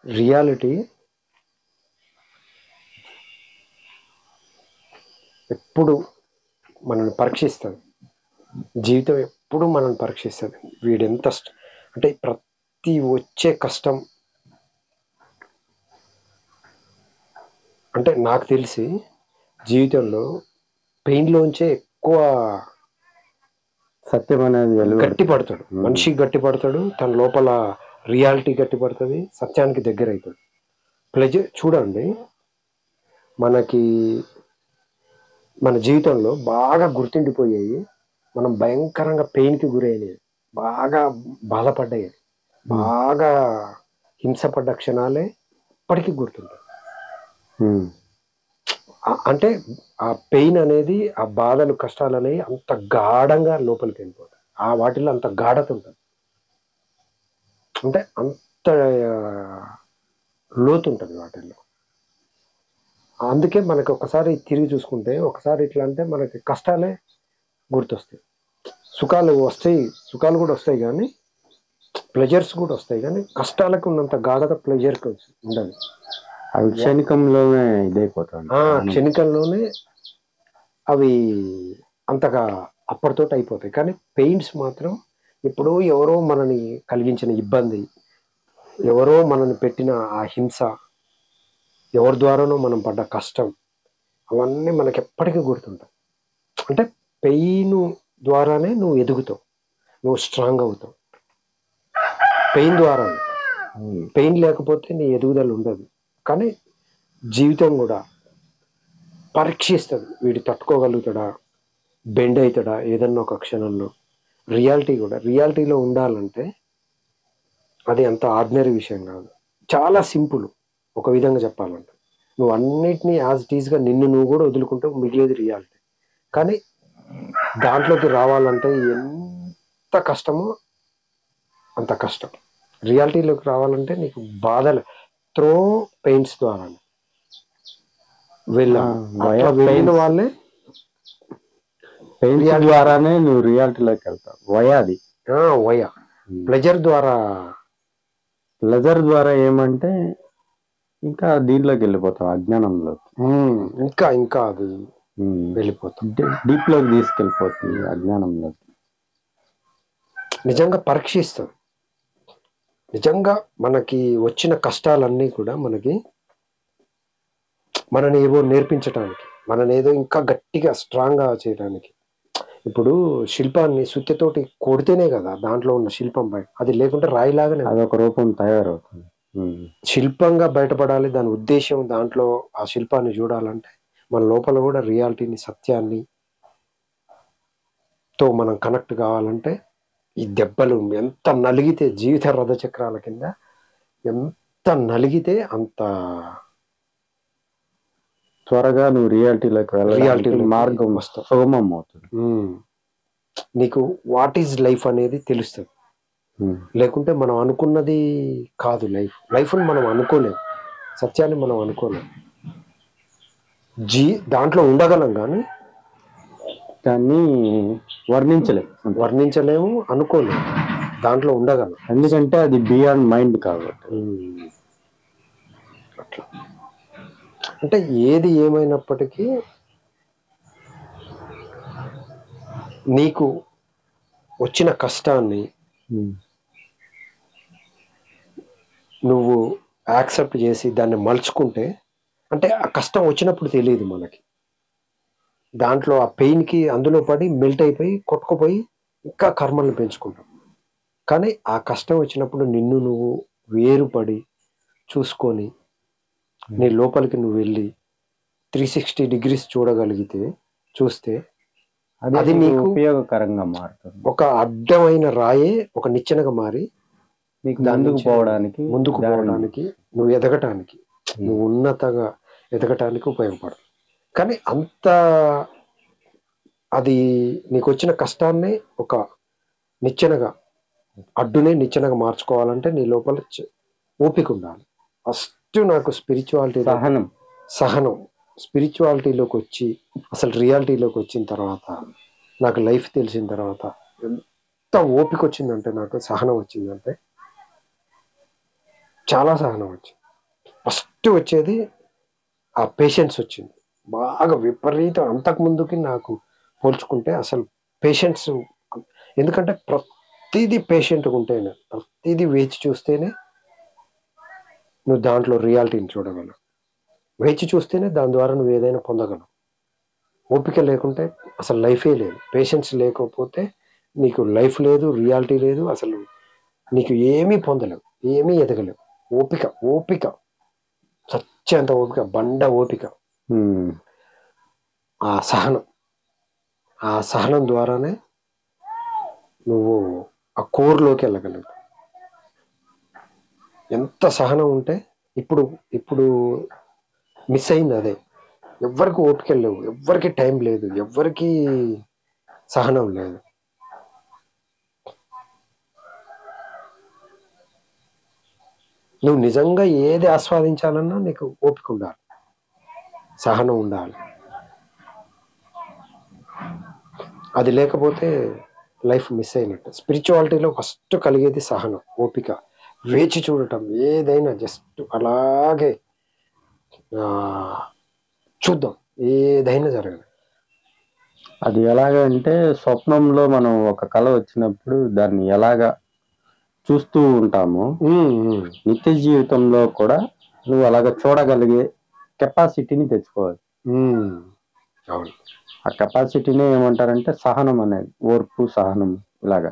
Reality ఎప్పుడు మనల్ని పరీక్షిస్తుంది. జీవితం ఎప్పుడు మనల్ని పరీక్షిస్తుంది. వీడెంత అంటే ప్రతి వచ్చే కష్టం అంటే నాకు తెలిసి జీవితంలో పెయిన్లోంచే ఎక్కువ సత్యం అనేది గట్టి పడతాడు. మనిషి గట్టి పడతాడు, తన లోపల రియాలిటీ గట్టి పడుతుంది, సత్యానికి దగ్గర అవుతాడు. ప్లెజర్ చూడండి, మనకి మన జీవితంలో బాగా గుర్తుండిపోయాయి, మనం భయంకరంగా పెయిన్కి గురైనవి, బాగా బాధపడ్డాయి, బాగా హింసపడ్డ క్షణాలే ఇప్పటికీ గుర్తుంటాయి. అంటే ఆ పెయిన్ అనేది, ఆ బాధలు కష్టాలు అనేవి అంత గాఢంగా లోపలికి వెళ్ళిపోతాయి. ఆ వాటిల్లో అంత గాఢత ఉంటుంది, అంటే అంత లోతు ఉంటుంది వాటిల్లో. అందుకే మనకి ఒకసారి తిరిగి చూసుకుంటే, ఒకసారి ఇట్లా అంటే మనకి కష్టాలే గుర్తొస్తాయి. సుఖాలు వస్తాయి, సుఖాలు కూడా వస్తాయి, కానీ ప్లెజర్స్ కూడా వస్తాయి, కానీ కష్టాలకు ఉన్నంత గాఢత ప్లెజర్కి ఉండదు. అవి క్షణికంలోనే ఇదైపోతాయి. క్షణికంలోనే అవి అంతగా అప్పటితో అయిపోతాయి. కానీ పెయిన్స్ మాత్రం ఇప్పుడు ఎవరో మనని కలిగించిన ఇబ్బంది, ఎవరో మనని పెట్టిన ఆ హింస, ఎవరి ద్వారానో మనం పడ్డ కష్టం, అవన్నీ మనకి ఎప్పటికీ గుర్తుంటాయి. అంటే పెయిన్ ద్వారానే నువ్వు ఎదుగుతావు, నువ్వు స్ట్రాంగ్ అవుతావు. పెయిన్ ద్వారా, పెయిన్ లేకపోతే నీ ఎదుగుదల ఉండదు. కానీ జీవితం కూడా పరీక్షిస్తుంది, వీడు తట్టుకోగలుగుతాడా, బెండ్ అవుతాడా ఏదన్నా ఒక క్షణంలో. రియాలిటీ కూడా, రియాలిటీలో ఉండాలంటే అది అంత ఆర్డినరీ విషయం కాదు, చాలా సింపుల్. ఒక విధంగా చెప్పాలంటే నువ్వు అన్నిటినీ యాజ్ ఇట్ ఈస్గా నిన్ను నువ్వు కూడా వదులుకుంటావు, మిగిలేది రియాలిటీ. కానీ దాంట్లోకి రావాలంటే ఎంత కష్టమో అంత కష్టం. రియాలిటీలోకి రావాలంటే నీకు బాధలు త్రో పెయిన్స్ ద్వారా వెళ్ళిన వాళ్ళే పెయిన్స్ ద్వారానే నువ్వు రియాలిటీలోకి వెళ్తావు. వయాది వయ ప్లెజర్ ద్వారా ఏమంటే ఇంకా దీంట్లోకి వెళ్ళిపోతాం, అజ్ఞానంలోకి. ఇంకా అది వెళ్ళిపోతాం, డీప్ లోకి తీసుకెళ్ళిపోతుంది అజ్ఞానంలోకి. నిజంగా పరీక్షిస్తుంది. నిజంగా మనకి వచ్చిన కష్టాలన్నీ కూడా మనని ఏవో నేర్పించడానికి, మనని ఏదో ఇంకా గట్టిగా స్ట్రాంగ్గా చేయడానికి. ఇప్పుడు శిల్పాన్ని సుత్తెతోటి కొడితేనే కదా దాంట్లో ఉన్న శిల్పం బయట, అది లేకుంటే రాయిలాగానే అదొక రూపం తయారవుతుంది. శిల్పంగా బయటపడాలి, దాని ఉద్దేశం, దాంట్లో ఆ శిల్పాన్ని చూడాలంటే మన లోపల కూడా రియాలిటీని, సత్యాన్ని తో మనం కనెక్ట్ కావాలంటే ఈ దెబ్బలు ఎంత నలిగితే, జీవిత రథచక్రాల కింద ఎంత నలిగితే అంత త్వరగా నువ్వు రియాలిటీలోకి వెళ్ళాలి, మార్గం సుగమం అవుతుంది. నీకు వాట్ ఈజ్ లైఫ్ అనేది తెలుస్తుంది. లేకుంటే మనం అనుకున్నది కాదు లైఫ్ని మనం అనుకోలేము, సత్యాన్ని మనం అనుకోలేము. దాంట్లో ఉండగలం కానీ దాన్ని వర్ణించలేము, అనుకోలేము, దాంట్లో ఉండగలం. ఎందుకంటే అది బియాండ్ మైండ్ కాబట్టి. అట్లా అంటే ఏది ఏమైనప్పటికీ నీకు వచ్చిన కష్టాన్ని నువ్వు యాక్సెప్ట్ చేసి దాన్ని మలుచుకుంటే, అంటే ఆ కష్టం వచ్చినప్పుడు తెలియదు మనకి, దాంట్లో ఆ పెయిన్కి అందులో పడి మెల్ట్ అయిపోయి కొట్టుకుపోయి ఇంకా కర్మల్ని పెంచుకుంటాం. కానీ ఆ కష్టం వచ్చినప్పుడు నిన్ను నువ్వు వేరుపడి చూసుకొని నీ లోపలికి నువ్వు వెళ్ళి 360 degrees చూస్తే అది నీకు ఉపయోగకరంగా మారుతుంది. ఒక అడ్డమైన రాయే ఒక నిచ్చెనగా మారి నీకు ముందుకు పోవడానికి నువ్వు ఎదగటానికి, నువ్వు ఉన్నతగా ఎదగటానికి ఉపయోగపడుతుంది. కానీ అంత అది నీకు వచ్చిన కష్టాన్ని ఒక నిచ్చెనగా, అడ్డునే నిచ్చెనగా మార్చుకోవాలంటే నీ లోపల ఓపిక ఉండాలి. ఫస్ట్ నాకు స్పిరిచువాలిటీ, సహనం స్పిరిచువాలిటీలోకి వచ్చి అసలు రియాలిటీలోకి వచ్చిన తర్వాత, నాకు లైఫ్ తెలిసిన తర్వాత ఎంత ఓపిక వచ్చిందంటే, నాకు సహనం వచ్చిందంటే చాలా సహనం వచ్చింది. ఫస్ట్ వచ్చేది ఆ పేషెన్స్ వచ్చింది బాగా విపరీతం. అంతకు ముందుకి నాకు పోల్చుకుంటే అసలు పేషెన్స్, ఎందుకంటే ప్రతిదీ పేషెంట్గా ఉంటేనే, ప్రతిదీ వేచి చూస్తేనే నువ్వు దాంట్లో రియాలిటీని చూడగలవు. వేచి చూస్తేనే దాని ద్వారా నువ్వు ఏదైనా పొందగలవు. ఓపిక లేకుంటే అసలు లైఫే లేదు. పేషెన్స్ లేకపోతే నీకు లైఫ్ లేదు, రియాలిటీ లేదు, అసలు నీకు ఏమీ పొందలేవు, ఏమీ ఎదగలేవు. ఓపిక, ఓపిక, సత్యంత ఓపిక, బండ ఓపిక, ఆ సహనం, ఆ సహనం ద్వారానే నువ్వు ఆ కోర్లోకి వెళ్ళగలవు. ఎంత సహనం ఉంటే ఇప్పుడు ఇప్పుడు మిస్ అయింది అదే. ఎవ్వరికి ఓపిక లేవు, ఎవ్వరికి టైం లేదు, ఎవ్వరికి సహనం లేదు. నువ్వు నిజంగా ఏది ఆస్వాదించాలన్నా నీకు ఓపిక ఉండాలి, సహనం ఉండాలి. అది లేకపోతే లైఫ్ మిస్ అయినట్టు. స్పిరిచువాలిటీలో ఫస్ట్ కలిగేది సహనం, ఓపిక, వేచి చూడటం. ఏదైనా జస్ట్ అలాగే చూద్దాం, ఏదైనా జరగదు. అది ఎలాగంటే స్వప్నంలో మనం ఒక కళ వచ్చినప్పుడు దాన్ని ఎలాగా చూస్తూ ఉంటాము, నిత్య జీవితంలో కూడా నువ్వు అలాగ చూడగలిగే కెపాసిటీని తెచ్చుకోవాలి. అవును. ఆ కెపాసిటీనే ఏమంటారంటే సహనం అనేది, ఓర్పు, సహనం. ఇలాగా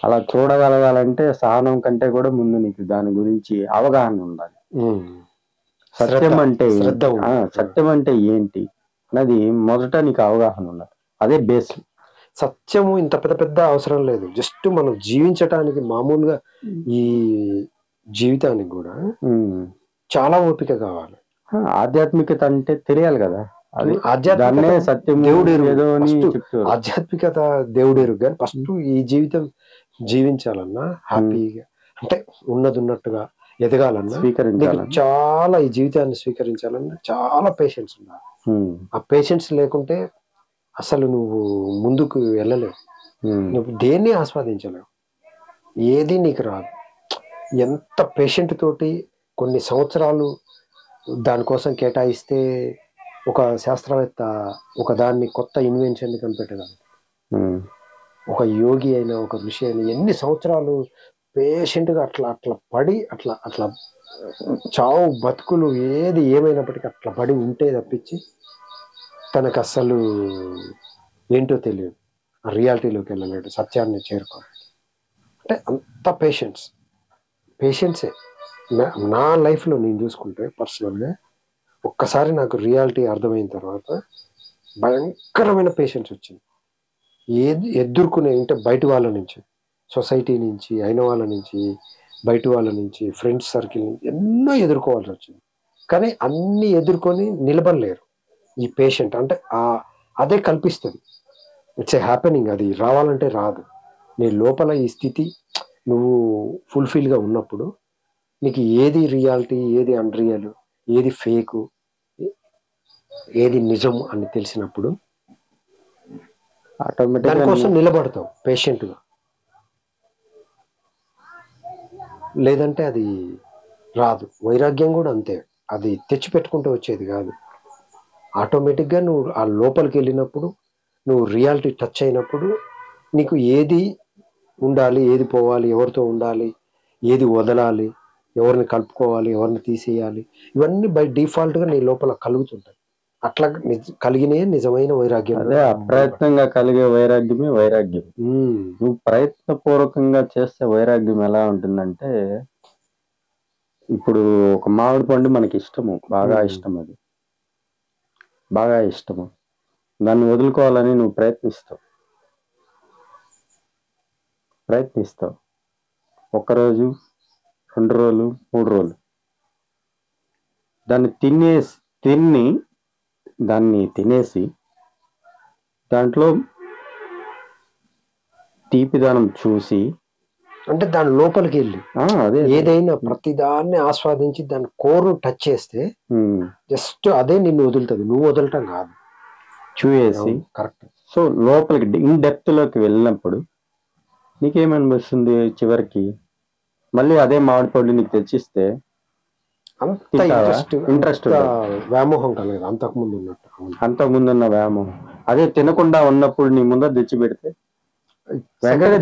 అలా చూడగలగాలంటే సహనం కంటే కూడా ముందు నీకు దాని గురించి అవగాహన ఉండాలి. సత్యం అంటే సత్యం అంటే ఏంటి అన్నది మొదట నీకు అవగాహన ఉండాలి. అదే బేస్. సత్యము ఇంత పెద్ద పెద్ద అవసరం లేదు. జస్ట్ మనం జీవించటానికి మామూలుగా ఈ జీవితానికి కూడా చాలా ఓపిక కావాలి. ఆధ్యాత్మికత అంటే తెలియాలి కదా. అది ఆధ్యాత్మికత సత్యం, దేవుడేరు. ఆధ్యాత్మికత దేవుడేరు. కానీ ఫస్ట్ ఈ జీవితం జీవించాలన్నా హ్యాపీగా, అంటే ఉన్నది ఉన్నట్టుగా ఎదగాలన్నా నీకు చాలా, ఈ జీవితాన్ని స్వీకరించాలన్నా చాలా పేషెన్స్ ఉండాలి. ఆ పేషెన్స్ లేకుంటే అసలు నువ్వు ముందుకు వెళ్ళలేవు, నువ్వు దేన్ని ఆస్వాదించలేవు, ఏది నీకు రాదు. ఎంత పేషెంట్ తోటి కొన్ని సంవత్సరాలు దానికోసం కేటాయిస్తే ఒక శాస్త్రవేత్త ఒక దాన్ని కొత్త ఇన్వెన్షన్ కనిపెట్టగలరు. ఒక యోగి అయినా, ఒక ఋషి అయినా ఎన్ని సంవత్సరాలు పేషెంట్గా అట్లా అట్లా పడి అట్లా అట్లా చావు బతుకులు ఏది ఏమైనప్పటికీ అట్లా పడి ఉంటే తప్పించి తనకు అస్సలు ఏంటో తెలియదు, ఆ రియాలిటీలోకి వెళ్ళలేడు, సత్యాన్ని చేరుకోలేడు. అంటే అంత పేషెన్సే. నా లైఫ్లో నేను చూసుకుంటే పర్సనల్గా ఒక్కసారి నాకు రియాలిటీ అర్థమైన తర్వాత భయంకరమైన పేషెన్స్ వచ్చింది. ఏది ఎదుర్కొనే, అంటే బయట వాళ్ళ నుంచి, సొసైటీ నుంచి, అయిన వాళ్ళ నుంచి, బయట వాళ్ళ నుంచి, ఫ్రెండ్స్ సర్కిల్ నుంచి ఎన్నో ఎదుర్కోవాల్సి వచ్చింది. కానీ అన్నీ ఎదుర్కొని నిలబడలేరు ఈ పేషెంట్. అంటే అదే కల్పిస్తుంది, ఇట్స్ ఏ హ్యాపెనింగ్. అది రావాలంటే రాదు. నీ లోపల ఈ స్థితి నువ్వు ఫుల్ఫిల్గా ఉన్నప్పుడు నీకు ఏది రియాలిటీ, ఏది అన్రియల్, ఏది ఫేకు, ఏది నిజం అని తెలిసినప్పుడు దానికోసం నిలబడతావు పేషెంట్గా. లేదంటే అది రాదు. వైరాగ్యం కూడా అంతే, అది తెచ్చిపెట్టుకుంటూ వచ్చేది కాదు. ఆటోమేటిక్గా నువ్వు ఆ లోపలికి వెళ్ళినప్పుడు, నువ్వు రియాలిటీ టచ్ అయినప్పుడు నీకు ఏది ఉండాలి, ఏది పోవాలి, ఎవరితో ఉండాలి, ఏది వదలాలి, ఎవరిని కలుపుకోవాలి, ఎవరిని తీసేయాలి, ఇవన్నీ బై డిఫాల్ట్గా నీ లోపల కలుగుతుంటాయి. అట్లా కలిగినే నిజమైన వైరాగ్యం. అదే అప్రయత్నంగా కలిగే వైరాగ్యమే వైరాగ్యం. నువ్వు ప్రయత్నపూర్వకంగా చేస్తే వైరాగ్యం ఎలా ఉంటుందంటే, ఇప్పుడు ఒక మామిడి పండు మనకి ఇష్టము, బాగా ఇష్టం, అది బాగా ఇష్టము, దాన్ని వదులుకోవాలని నువ్వు ప్రయత్నిస్తావు 1 రోజు, 2 రోజులు, 3 రోజులు దాన్ని తినేసి దాంట్లో తీపిదనం చూసి, అంటే దాని లోపలికి వెళ్ళి ఏదైనా ప్రతిదాన్ని ఆస్వాదించి దాని కోర్ను టచ్ చేస్తే జస్ట్ అదే నిన్ను వదులుతుంది, నువ్వు వదలటం కాదు. చూసి కరెక్ట్. సో లోపలికి ఇన్ డెప్త్ లోకి వెళ్ళినప్పుడు నీకేమనిపిస్తుంది? చివరికి మళ్ళీ అదే మామిడి పళ్ళు నీకు తెచ్చిస్తే అంత ఇంట్రెస్ట్ వ్యామోహం కలగదు అంతకుముందు ఉన్నట్టు. అంతకుముందు ఉన్న వ్యామోహం అదే తినకుండా ఉన్నప్పుడు నీ ముందర తెచ్చి పెడితే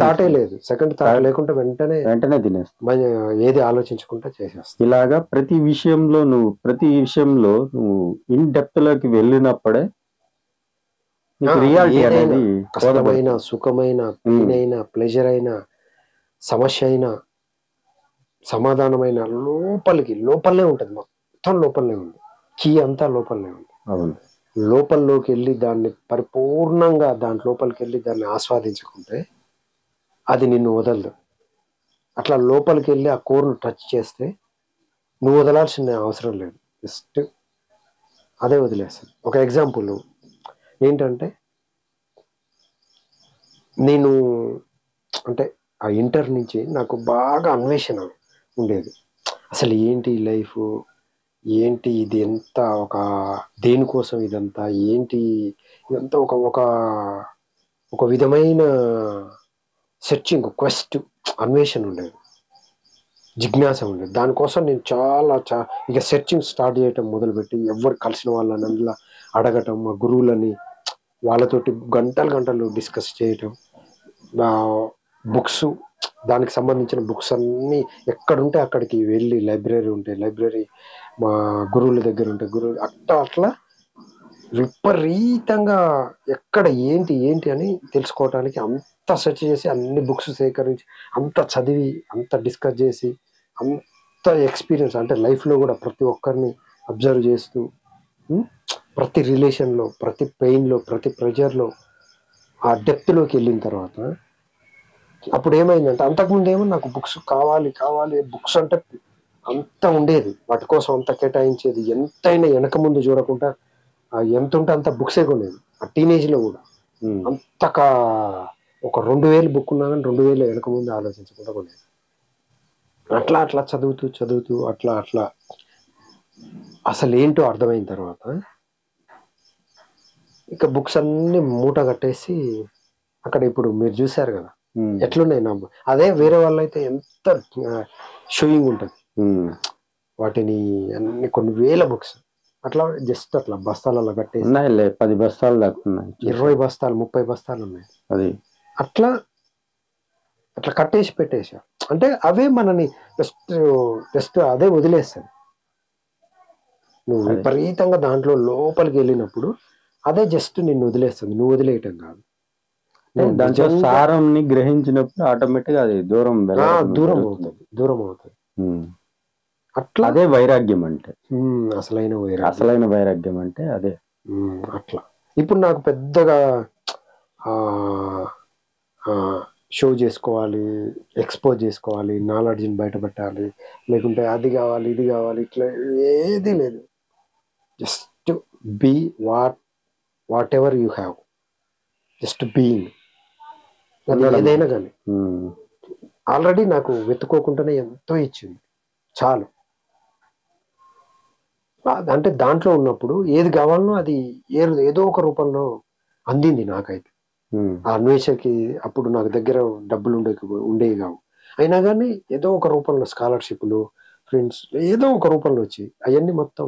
తాటే లేదు, సెకండ్ థాట్ లేకుండా వెంటనే తినేస్తా, ఏది ఆలోచించుకుంటా చేసేస్తా. ఇలాగా ప్రతి విషయంలో నువ్వు ఇన్ డెప్త్ లోకి వెళ్ళినప్పుడే రియాలిటీ అనేది కష్టమైన సుఖమైన పెయిన్ అయినా ప్లెజర్ అయినా సమస్య అయినా సమాధానమైన లోపలనే ఉంటుంది, మొత్తం లోపలనే ఉంది, కీ అంతా లోపలనే ఉంది. అవును, లోపల్లోకి వెళ్ళి దాన్ని పరిపూర్ణంగా దాని లోపలికి వెళ్ళి దాన్ని ఆస్వాదించుకుంటే అది నిన్ను వదలదు. అట్లా లోపలికి వెళ్ళి ఆ కోర్ను టచ్ చేస్తే నువ్వు వదలాల్సిన అవసరం లేదు, జస్ట్ అదే వదిలేస్తుంది. ఒక ఎగ్జాంపుల్ ఏంటంటే, నేను అంటే ఆ ఇంటర్ నుంచి నాకు బాగా అన్వేషణ ఉండేది. అసలు ఏంటి లైఫ్, ఏంటి ఇది, ఎంత ఒక దేనికోసం ఇదంతా, ఏంటి ఇదంతా ఒక విధమైన సెర్చింగ్, క్వెస్ట్, అన్వేషణ ఉండేది, జిజ్ఞాస ఉండేది. దానికోసం నేను ఇక సెర్చింగ్ స్టార్ట్ చేయటం మొదలుపెట్టి ఎవరు కలిసిన వాళ్ళని అందులో అడగటం, మా గురువులని వాళ్ళతోటి గంటలు డిస్కస్ చేయటం, బుక్స్ దానికి సంబంధించిన బుక్స్ అన్నీ ఎక్కడుంటే అక్కడికి వెళ్ళి, లైబ్రరీ ఉంటే లైబ్రరీ, మా గురువుల దగ్గర ఉంటే గురువులు, అట్లా విపరీతంగా ఎక్కడ ఏంటి అని తెలుసుకోవటానికి అంత సెర్చ్ చేసి అన్ని బుక్స్ సేకరించి అంత చదివి అంత డిస్కస్ చేసి అంత ఎక్స్పీరియన్స్, అంటే లైఫ్లో కూడా ప్రతి ఒక్కరిని అబ్జర్వ్ చేస్తూ ప్రతి రిలేషన్లో, ప్రతి పెయిన్లో, ప్రతి ప్రెజర్లో ఆ డెప్త్లోకి వెళ్ళిన తర్వాత అప్పుడు ఏమైందంటే, అంతకుముందు ఏమో నాకు బుక్స్ కావాలి బుక్స్ అంటే అంత ఉండేది, వాటి కోసం అంత కేటాయించేది, ఎంతైనా వెనక ముందు చూడకుండా ఎంత ఉంటే అంత బుక్సే కొనేది. ఆ టీనేజ్లో కూడా అంతగా ఒక 2000 బుక్ ఉన్నా కానీ 2000 వెనక ముందు ఆలోచించకుండా కొనేది. అట్లా చదువుతూ అట్లా అసలు ఏంటో అర్థమైన తర్వాత ఇక బుక్స్ అన్ని మూట కట్టేసి అక్కడ, ఇప్పుడు మీరు చూసారు కదా ఎట్లున్నాయి నా, అదే వేరే వాళ్ళు అయితే ఎంత షోయింగ్ ఉంటుంది, వాటిని అన్ని కొన్ని వేల బుక్స్ అట్లా జస్ట్ అట్లా బస్తాలలో కట్టేసి 10 బస్తాలు దాకా ఉన్నాయి, 20 బస్తాలు 30 బస్తాలు ఉన్నాయి. అది అట్లా కట్టేసి పెట్టేసా. అంటే అవే మనని జస్ట్ అదే వదిలేస్తుంది. నువ్వు విపరీతంగా దాంట్లో లోపలికి వెళ్ళినప్పుడు అదే జస్ట్ నిన్ను వదిలేస్తుంది, నువ్వు వదిలేయటం కాదు. దాంట్లో సారంని గ్రహించినప్పుడు ఆటోమేటిక్ అది దూరం అవుతుంది. అట్లా అదే వైరాగ్యం అంటే, అసలైన వైరాగ్యం అంటే అదే. అట్లా ఇప్పుడు నాకు పెద్దగా షో చేసుకోవాలి, ఎక్స్పోజ్ చేసుకోవాలి, నాలెడ్జ్ని బయటపెట్టాలి, లేకుంటే అది కావాలి ఇది కావాలి, ఇట్లా ఏది లేదు. Just be whatever you have, just being. ఏదైనా కానీ ఆల్రెడీ నాకు వెతుక్కోకుండానే ఎంతో ఇచ్చింది, చాలు. అంటే దాంట్లో ఉన్నప్పుడు ఏది కావాలనో అది ఏదో ఒక రూపంలో అందింది నాకైతే. ఆ అన్వేషణకి అప్పుడు నాకు దగ్గర డబ్బులు ఉండేవి కావు, అయినా కానీ ఏదో ఒక రూపంలో స్కాలర్షిప్లు, ఫ్రెండ్స్, ఏదో ఒక రూపంలో వచ్చి అవన్నీ మొత్తం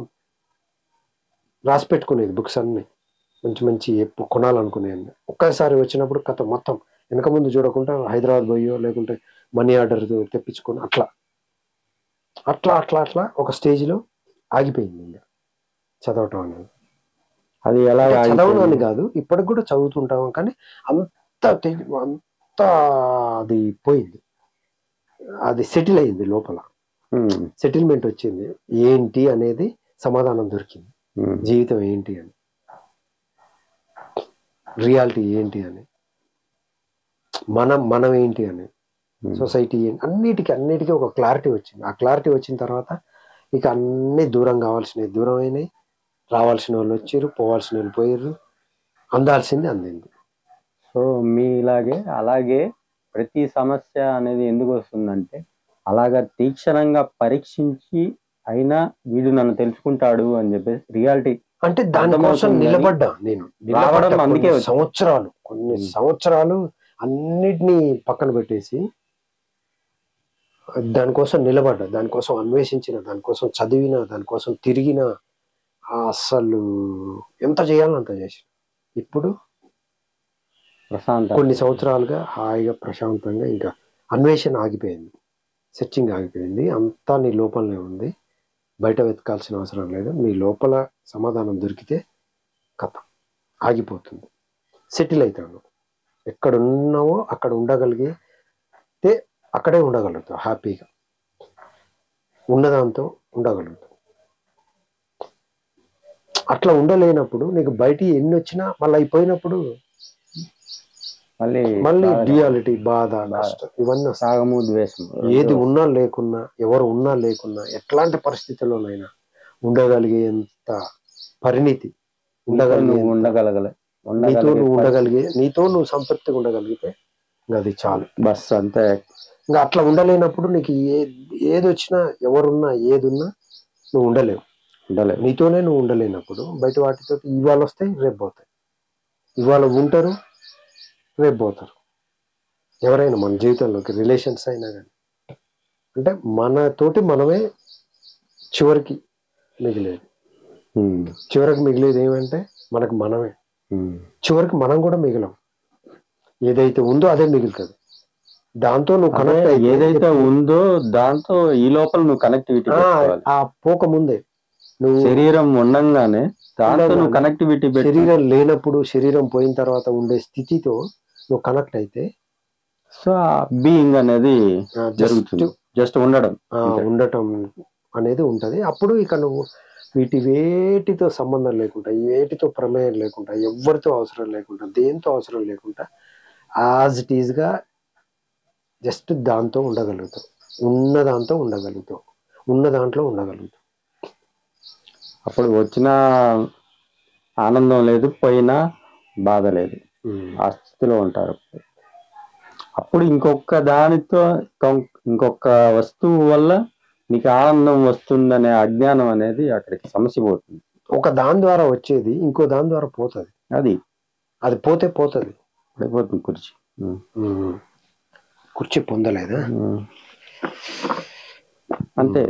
రాసి పెట్టుకునేది. బుక్స్ అన్నీ మంచి కొనాలనుకునేది, ఒక్కసారి వచ్చినప్పుడు కథ మొత్తం వెనక ముందు చూడకుండా హైదరాబాద్ పోయో లేకుంటే మనీ ఆర్డర్ తెప్పించుకొని అట్లా ఒక స్టేజ్లో ఆగిపోయింది ఇంకా చదవటం అనేది. అది ఎలా చదవడం కాదు, ఇప్పటికి కూడా చదువుతుంటాం, కానీ అంత అది పోయింది, అది సెటిల్ అయింది లోపల, సెటిల్మెంట్ వచ్చింది. ఏంటి అనేది సమాధానం దొరికింది, జీవితం ఏంటి అని, రియాలిటీ ఏంటి అని, మనం ఏంటి అని, సొసైటీ అన్నిటికీ ఒక క్లారిటీ వచ్చింది. ఆ క్లారిటీ వచ్చిన తర్వాత ఇక అన్ని దూరం కావాల్సినవి దూరం అయినాయి, రావాల్సిన వాళ్ళు వచ్చారు, పోవాల్సిన వాళ్ళు పోయారు, అందాల్సింది అందింది. సో అలాగే ప్రతి సమస్య అనేది ఎందుకు వస్తుందంటే, అలాగా తీక్షణంగా పరీక్షించి అయినా వీడు నన్ను తెలుసుకుంటాడు అని చెప్పేసి రియాలిటీ, అంటే దానికోసం నిలబడ్డా నేను, అందుకే కొన్ని సంవత్సరాలు అన్నిటినీ పక్కన పెట్టేసి దానికోసం నిలబడ్డా, దానికోసం అన్వేషించిన, దానికోసం చదివిన, దానికోసం తిరిగిన, అసలు ఎంత చేయాలో అంత చేసిన. ఇప్పుడు కొన్ని సంవత్సరాలుగా హాయిగా ప్రశాంతంగా ఇంకా అన్వేషణ ఆగిపోయింది, సెర్చింగ్ ఆగిపోయింది. అంతా నీ లోపలనే ఉంది, బయట వెతకాల్సిన అవసరం లేదు. నీ లోపల సమాధానం దొరికితే కథ ఆగిపోతుంది, సెటిల్ అవుతాడు. ఎక్కడ ఉన్నావో అక్కడ ఉండగలిగితే అక్కడే ఉండగలుగుతావు, హ్యాపీగా ఉన్నదాంతో ఉండగలుగుతావు. అట్లా ఉండలేనప్పుడు నీకు బయట ఎన్ని వచ్చినా మళ్ళీ అయిపోయినప్పుడు మళ్ళీ డ్యూయాలిటీ, బాధ, కష్టం ఇవన్నీ సాగము, ద్వేషం, ఏది ఉన్నా లేకున్నా, ఎవరు ఉన్నా లేకున్నా, ఎట్లాంటి పరిస్థితుల్లోనైనా ఉండగలిగేంత పరిణితి ఉండగలగలే, నీతో నువ్వు ఉండగలిగే, నీతో నువ్వు సంతృప్తిగా ఉండగలిగితే ఇంకా అది చాలు, బస్ అంతే. ఇంకా అట్లా ఉండలేనప్పుడు నీకు ఏది వచ్చినా, ఎవరున్నా, ఏది ఉన్నా నువ్వు ఉండలేవు. నీతోనే నువ్వు ఉండలేనప్పుడు బయట వాటితో ఇవాళ వస్తాయి, రేపు పోతాయి. ఇవాళ ఉంటారు, రేపు పోతారు. ఎవరైనా మన జీవితంలోకి రిలేషన్స్ అయినా కానీ, అంటే మనతోటి మనమే చివరికి మిగిలేది. చివరికి మిగిలేది ఏమంటే మనకు మనమే. చివరికి మనం కూడా మిగిలం, ఏదైతే ఉందో అదే మిగులుతుంది. దాంతో నువ్వు కనెక్ట్ అయితే, ఏదైతే ఉందో దాంతో ఈ లోపల నువ్వు కనెక్టివిటీ ఆ పోకముందే, నువ్వు శరీరం ఉండంగానే దాంతో నువ్వు కనెక్టివిటీ, శరీరం లేనప్పుడు, శరీరం పోయిన తర్వాత ఉండే స్థితితో నువ్వు కనెక్ట్ అయితే, సో బీయింగ్ అనేది జరుగుతుంది. జస్ట్ ఉండటం అనేది ఉంటది. అప్పుడు ఇక నువ్వు వేటితో సంబంధం లేకుండా, వేటితో ప్రమేయం లేకుండా, ఎవరితో అవసరం లేకుండా, దేంతో అవసరం లేకుండా యాజ్ ఇట్ ఈజ్ గా జస్ట్ దాంతో ఉండగలుగుతావు, ఉన్నదాంతో ఉండగలుగుతావు, ఉన్న దాంట్లో ఉండగలుగుతావు. అప్పుడు వచ్చిన ఆనందం లేదు, పోయినా బాధ లేదు, ఆ స్థితిలో ఉంటారు. అప్పుడు ఇంకొక దానితో, ఇంకొక వస్తువు వల్ల నీకు ఆనందం వస్తుందనే అజ్ఞానం అనేది అక్కడికి సమసిపోతుంది. ఒక దాని ద్వారా వచ్చేది ఇంకో దాని ద్వారా పోతుంది. అది పోతే పోతుంది. అయిపోతుంది. కుర్చీ పొందలేదా? అంతే.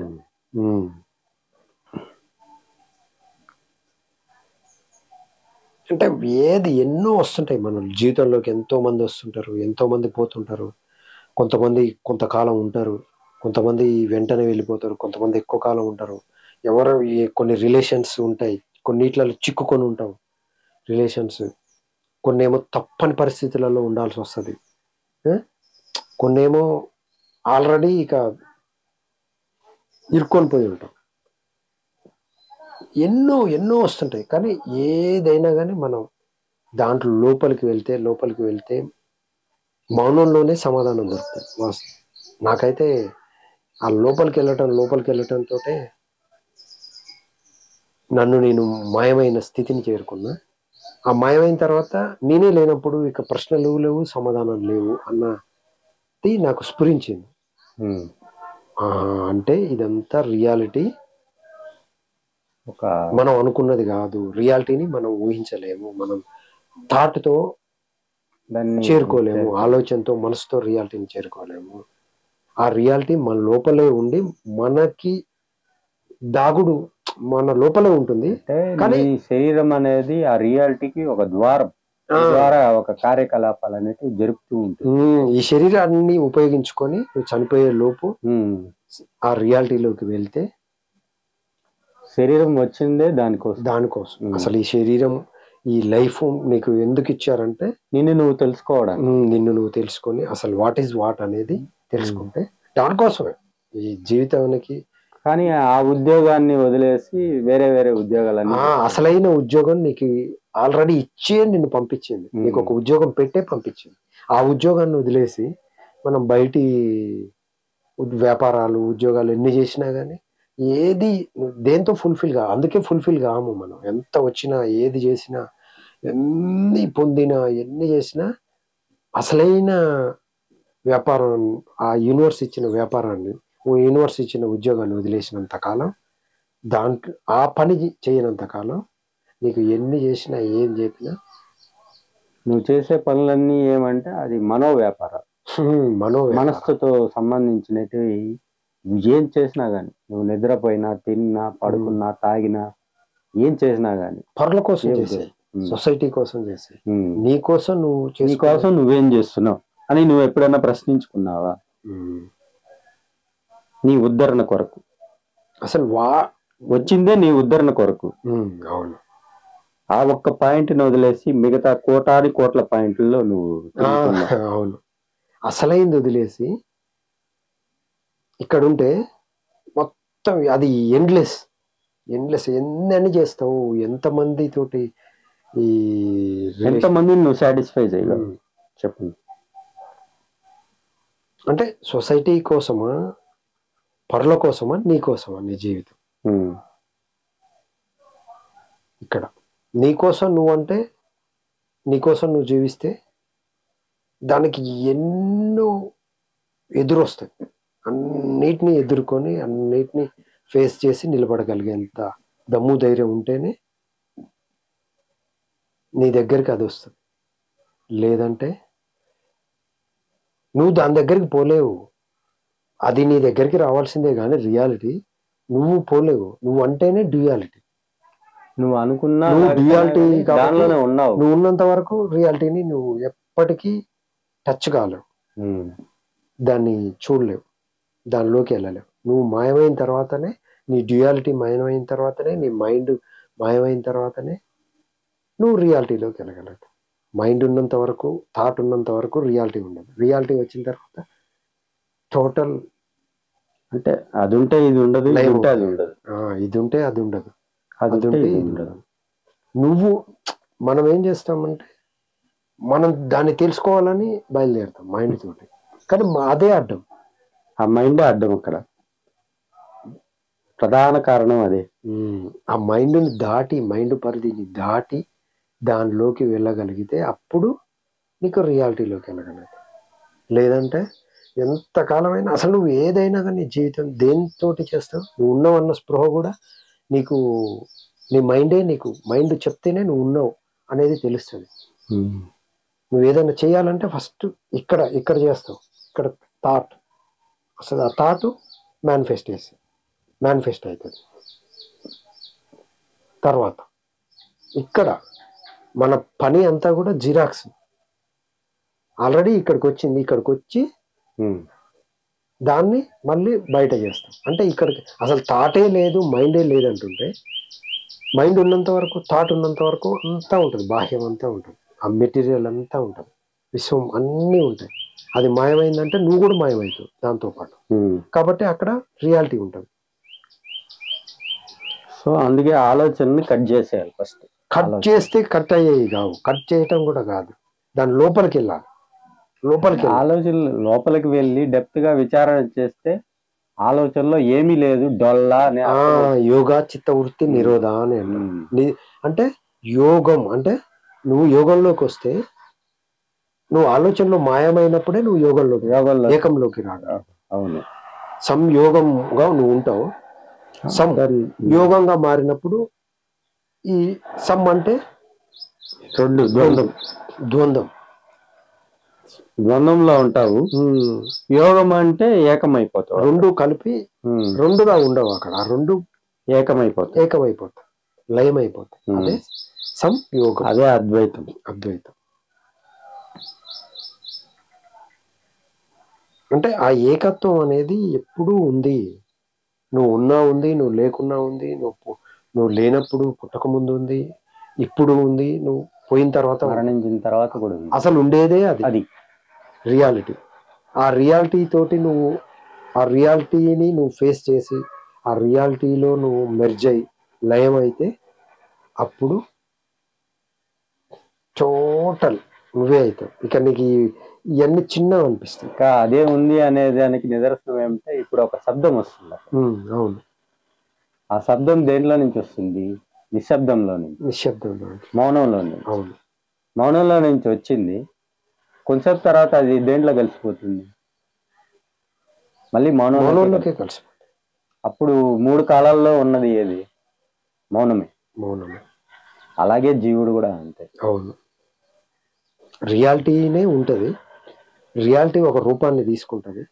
అంటే ఏది ఎన్నో వస్తుంటాయి మన జీవితంలోకి, ఎంతో మంది వస్తుంటారు, ఎంతో మంది పోతుంటారు. కొంతమంది కొంతకాలం ఉంటారు, కొంతమంది వెంటనే వెళ్ళిపోతారు, కొంతమంది ఎక్కువ కాలం ఉంటారు. కొన్ని రిలేషన్స్ ఉంటాయి, కొన్నిట్లలో చిక్కుకొని ఉంటాం రిలేషన్స్. కొన్నేమో తప్పని పరిస్థితులలో ఉండాల్సి వస్తుంది, కొన్నేమో ఆల్రెడీ ఇక ఇరుక్కొని పోయి ఉంటాం. ఎన్నో ఎన్నో వస్తుంటాయి. కానీ ఏదైనా కానీ మనం దాంట్లో లోపలికి వెళ్తే మౌనంలోనే సమాధానం దొరుకుతుంది. నాకైతే ఆ లోపలికి వెళ్ళటంతో నన్ను నేను మాయమైన స్థితిని చేరుకున్నా. ఆ మాయమైన తర్వాత నేనే లేనప్పుడు ఇక ప్రశ్నలు లేవు, సమాధానం లేవు అన్నది నాకు స్ఫురించింది. అంటే ఇదంతా రియాలిటీ, మనం అనుకున్నది కాదు. రియాలిటీని మనం ఊహించలేము, మనం థాట్తో చేరుకోలేము, ఆలోచనతో, మనసుతో రియాలిటీని చేరుకోలేము. ఆ రియాలిటీ మన లోపలే ఉండి మనకి దాగుడు మన లోపలే ఉంటుంది. కానీ శరీరం అనేది ఆ రియాలిటీకి ఒక ద్వారం ద్వారా ఒక కార్యకలాపాలు అనేవి జరుపుతూ ఉంటుంది. ఈ శరీరాన్ని ఉపయోగించుకొని నువ్వు చనిపోయే లోపు ఆ రియాలిటీలోకి వెళ్తే, శరీరం వచ్చిందే దానికోసం. అసలు ఈ శరీరం, ఈ లైఫ్ నీకు ఎందుకు ఇచ్చారంటే నిన్ను నువ్వు తెలుసుకొని అసలు వాట్ ఈజ్ వాట్ అనేది తెలుసుకుంటే దానికోసమే ఈ జీవితానికి. కానీ ఆ ఉద్యోగాన్ని వదిలేసి వేరే వేరే ఉద్యోగాలన్నీ, అసలైన ఉద్యోగం నీకు ఆల్రెడీ ఇచ్చే నిన్ను పంపించింది, నీకు ఒక ఉద్యోగం పెట్టే పంపించింది. ఆ ఉద్యోగాన్ని వదిలేసి మనం బయటి వ్యాపారాలు, ఉద్యోగాలు ఎన్ని చేసినా కానీ ఏది దేంతో ఫుల్ఫిల్ అందుకే ఫుల్ఫిల్ కాము మనం. ఎంత వచ్చినా, ఏది చేసినా, ఎన్ని పొందినా, ఎన్ని చేసినా అసలైన వ్యాపారం, ఆ యూనివర్స్ ఇచ్చిన వ్యాపారాన్ని, యూనివర్స్ ఇచ్చిన ఉద్యోగాన్ని వదిలేసినంత కాలం, దాంట్లో ఆ పని చేయనంత కాలం నీకు ఎన్ని చేసినా, ఏం చెప్పినా, నువ్వు చేసే పనులన్నీ ఏమంటే అది మనో వ్యాపారం. మనస్సుతో సంబంధించినవి ఏం చేసినా గాని, నువ్వు నిద్రపోయినా, తిన్నా, పడుకున్నా, తాగినా, ఏం చేసినా గాని పరుల కోసం చేసే, సొసైటీ కోసం చేసే, నీ కోసం నువ్వేం చేస్తున్నావు అని నువ్వు ఎప్పుడైనా ప్రశ్నించుకున్నావా? నీ ఉద్ధరణ కొరకు. అసలు వచ్చిందే నీ ఉద్ధరణ కొరకు. అవును. ఆ ఒక్క పాయింట్ని వదిలేసి మిగతా కోటాది కోట్ల పాయింట్లలో నువ్వు. అవును, అసలైంది వదిలేసి ఇక్కడ ఉంటే మొత్తం అది ఎండ్లెస్ ఎన్ని చేస్తావు, ఎంతమంది తోటి ఎంతమంది నువ్వు సాటిస్ఫై చేయగలవు చెప్పు. అంటే సొసైటీ కోసమా, పరుల కోసమా, నీ కోసమా నీ జీవితం? ఇక్కడ నీకోసం నువ్వంటే, నీకోసం నువ్వు జీవిస్తే దానికి ఎన్నో ఎదురొస్తాయి. అన్నిటినీ ఎదుర్కొని అన్నిటినీ ఫేస్ చేసి నిలబడగలిగేంత దమ్ము ధైర్యం ఉంటేనే నీ దగ్గరికి అది వస్తుంది. లేదంటే నువ్వు దాని దగ్గరికి పోలేవు. అది నీ దగ్గరికి రావాల్సిందే కానీ రియాలిటీ నువ్వు పోలేవు. నువ్వు అంటేనే డ్యూయాలిటీ. నువ్వు అనుకున్నా డ్యూయాలిటీ దానిలోనే ఉన్నావు. నువ్వు ఉన్నంత వరకు రియాలిటీని నువ్వు ఎప్పటికీ టచ్ కాలేవు, దాన్ని చూడలేవు, దానిలోకి వెళ్ళలేవు. నువ్వు మాయమైన తర్వాతనే, నీ డ్యూయాలిటీ మాయమైన తర్వాతనే, నీ మైండ్ మాయమైన తర్వాతనే నువ్వు రియాలిటీలోకి వెళ్ళగలవు. మైండ్ ఉన్నంత వరకు, థాట్ ఉన్నంత వరకు రియాలిటీ ఉండదు. రియాలిటీ వచ్చిన తర్వాత టోటల్ అంటే అది ఉంటే ఇది ఉండదు, ఇది ఉంటే అది ఉండదు, ఇది ఉంటే అది ఉండదు, అది ఉంటే ఇది ఉండదు. నువ్వు మనం ఏం చేస్తామంటే మనం దాన్ని తెలుసుకోవాలని బయలుదేరుతాం మైండ్ తోటి, కానీ అదే అడ్డం. ఆ మైండే అడ్డం. అక్కడ ప్రధాన కారణం అదే. ఆ మైండ్ని దాటి, మైండ్ పరిధిని దాటి దానిలోకి వెళ్ళగలిగితే అప్పుడు నీకు రియాలిటీలోకి వెళ్ళగలదు. లేదంటే ఎంతకాలమైనా అసలు నువ్వు ఏదైనా కానీ జీవితం దేనితోటి చేస్తావు, నువ్వు ఉన్నావన్న స్పృహ కూడా నీకు నీ మైండే, నీకు మైండ్ చెప్తేనే నువ్వు ఉన్నావు అనేది తెలుస్తుంది. నువ్వు ఏదైనా చేయాలంటే ఫస్ట్ ఇక్కడ చేస్తావు. ఇక్కడ థాట్ అసలు ఆ థాట్ మేనిఫెస్ట్ అవుతుంది. తర్వాత ఇక్కడ మన పని అంతా కూడా జిరాక్స్. ఆల్రెడీ ఇక్కడికి వచ్చింది, ఇక్కడికి వచ్చి దాన్ని మళ్ళీ బయట చేస్తాం. అంటే ఇక్కడికి అసలు థాటే లేదు, మైండే లేదంటుంటే, మైండ్ ఉన్నంత వరకు, థాట్ ఉన్నంత వరకు అంతా ఉంటుంది, బాహ్యం అంతా ఉంటుంది, ఆ మెటీరియల్ అంతా ఉంటుంది, విశ్వం అన్నీ ఉంటాయి. అది మాయమైందంటే నువ్వు కూడా మాయమవుతావు దాంతోపాటు. కాబట్టి అక్కడ రియాలిటీ ఉంటుంది. సో అందుకే ఆలోచనని కట్ చేసేయాలి ఫస్ట్. కట్ చేస్తే కట్ అయ్యేవి కావు, కట్ చేయటం కూడా కాదు, దాని లోపలికి వెళ్ళాలి. ఆలోచన లోపలికి వెళ్ళి డెప్త్ గా విచారణ చేస్తే ఆలోచనలో ఏమీ లేదు, డొల్లా. యోగా చిత్తవృత్తి నిరోధ అని అంటే యోగం అంటే నువ్వు యోగంలోకి వస్తే, నువ్వు ఆలోచనలో మాయమైనప్పుడే నువ్వు యోగంలో ఏకంలోకి రాగా. అవును, సంయోగంగా నువ్వు ఉంటావు. యోగంగా మారినప్పుడు ఈ సమ్ అంటే రెండు ద్వంద్వంలో ఉంటావు. యోగం అంటే ఏకమైపోతావు. రెండు కలిపి రెండుగా ఉండవు అక్కడ, రెండు ఏకమైపోతాయి, లయమైపోతాయి. అదే సంయోగం, అదే అద్వైతం. అంటే ఆ ఏకత్వం అనేది ఎప్పుడూ ఉంది. నువ్వు ఉన్నా ఉంది, నువ్వు లేకున్నా ఉంది, నువ్వు లేనప్పుడు పుట్టక ముందు ఉంది, ఇప్పుడు ఉంది, నువ్వు పోయిన తర్వాత, మరణించిన తర్వాత కూడా అసలు ఉండేదే అది రియాలిటీ. ఆ రియాలిటీ తోటి నువ్వు, ఆ రియాలిటీని నువ్వు ఫేస్ చేసి, ఆ రియాలిటీలో నువ్వు మెర్జ్ అయి లయం అయితే అప్పుడు టోటల్ నువ్వే అవుతావు. ఇక నీకు ఇవన్నీ చిన్నవి అనిపిస్తాయి. ఇంకా అదే ఉంది అనే దానికి నిదర్శనం ఏమంటే ఇప్పుడు ఒక శబ్దం వస్తుంది. అవును, ఆ శబ్దం దేనిలో నుంచి వస్తుంది? నిశ్శబ్దంలో, మౌనంలో నుంచి. అవును, మౌనంలో నుంచి వచ్చింది. కొంచెం తర్వాత అది దేంట్లో కలిసిపోతుంది? మళ్ళీ మౌనంలోకే కలిసిపోతుంది. అప్పుడు 3 కాలాల్లో ఉన్నది ఏది? మౌనమే. అలాగే జీవుడు కూడా అంతే. అవును, రియాలిటీనే ఉంటుంది, రియాలిటీ ఒక రూపాన్ని తీసుకుంటుంది,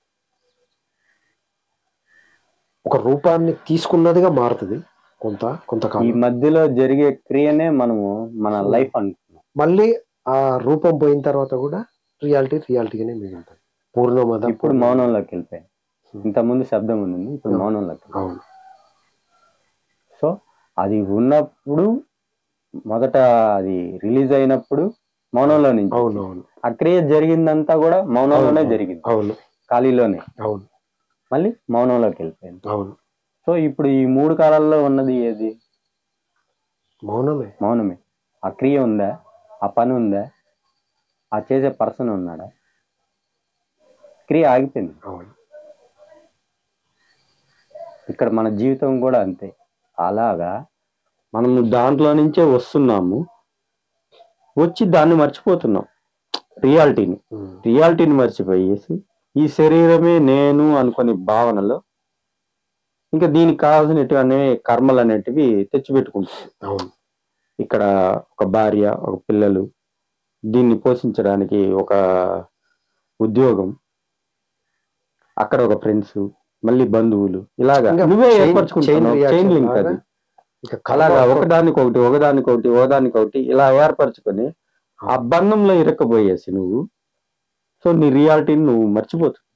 ఒక రూపాన్ని తీసుకున్నదిగా మారుతుంది ఈ కొంతకాలం. మధ్యలో జరిగే క్రియనే మనము మన లైఫ్ అంటున్నాం. మళ్ళీ ఆ రూపం పోయిన తర్వాత కూడా రియాలిటీగానే మిగులుతుంది. పూర్ణమద ఇప్పుడు మౌనంలోకి వెళ్ళిపోయాయి. ఇంతకుముందు శబ్దం ఉంది, ఇప్పుడు మౌనంలోకి. అవును. సో అది ఉన్నప్పుడు మొదట అది రిలీజ్ అయినప్పుడు మౌనంలో నుంచి, అవునవును, ఆ క్రియ జరిగిందంతా కూడా మౌనంలోనే జరిగింది. అవును, ఖాళీలోనే. అవును, మళ్ళీ మౌనంలోకి వెళ్ళిపోయింది. అవును. సో ఇప్పుడు ఈ 3 కాలాల్లో ఉన్నది ఏది? మౌనమే. ఆ క్రియ ఉందా? ఆ పని ఉందా? ఆ చేసే పర్సన్ ఉన్నాడా? క్రియ ఆగిపోయింది. అవును. ఇక్కడ మన జీవితం కూడా అంతే. అలాగా మనము దాంట్లో నుంచే వస్తున్నాము, వచ్చి దాన్ని మర్చిపోతున్నాం. రియాలిటీని మర్చిపోయేసి ఈ శరీరమే నేను అనుకునే భావనలో ఇంకా దీనికి కావాల్సినటువంటి కర్మలు అనేటివి తెచ్చిపెట్టుకుంటాం. అవును. ఇక్కడ ఒక భార్య, ఒక పిల్లలు, దీన్ని పోషించడానికి ఒక ఉద్యోగం, అక్కడ ఒక ఫ్రెండ్స్, మళ్ళీ బంధువులు, ఇలాగా నువ్వే ఏర్పరచుకుంటున్నావు. చైన్ లింక్ అది. అలాగా ఒకదానికొకటి ఇలా ఏర్పరచుకొని ఆ బంధంలో ఇరక్కపోయేసి నువ్వు, సో నీ రియాలిటీని నువ్వు మర్చిపోతావు.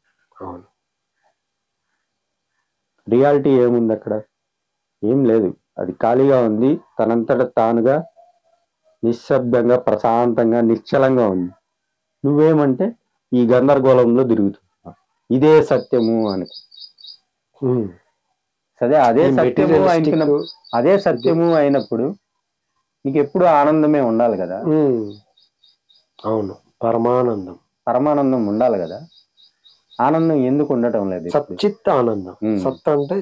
అవును. రియాలిటీ ఏముంది అక్కడ? ఏం లేదు. అది ఖాళీగా ఉంది, తనంతట తానుగా నిశ్శబ్దంగా, ప్రశాంతంగా, నిశ్చలంగా ఉంది. నువ్వేమంటే ఈ గందరగోళంలో తిరుగుతున్నావు. ఇదే సత్యము అని. సరే, అదే సత్యము అయినప్పుడు నీకు ఎప్పుడు ఆనందమే ఉండాలి కదా. అవును. పరమానందం ఉండాలి కదా. ఆనందం ఎందుకు ఉండటం లేదు? సచ్చిత్ ఆనందం. సత్ అంటే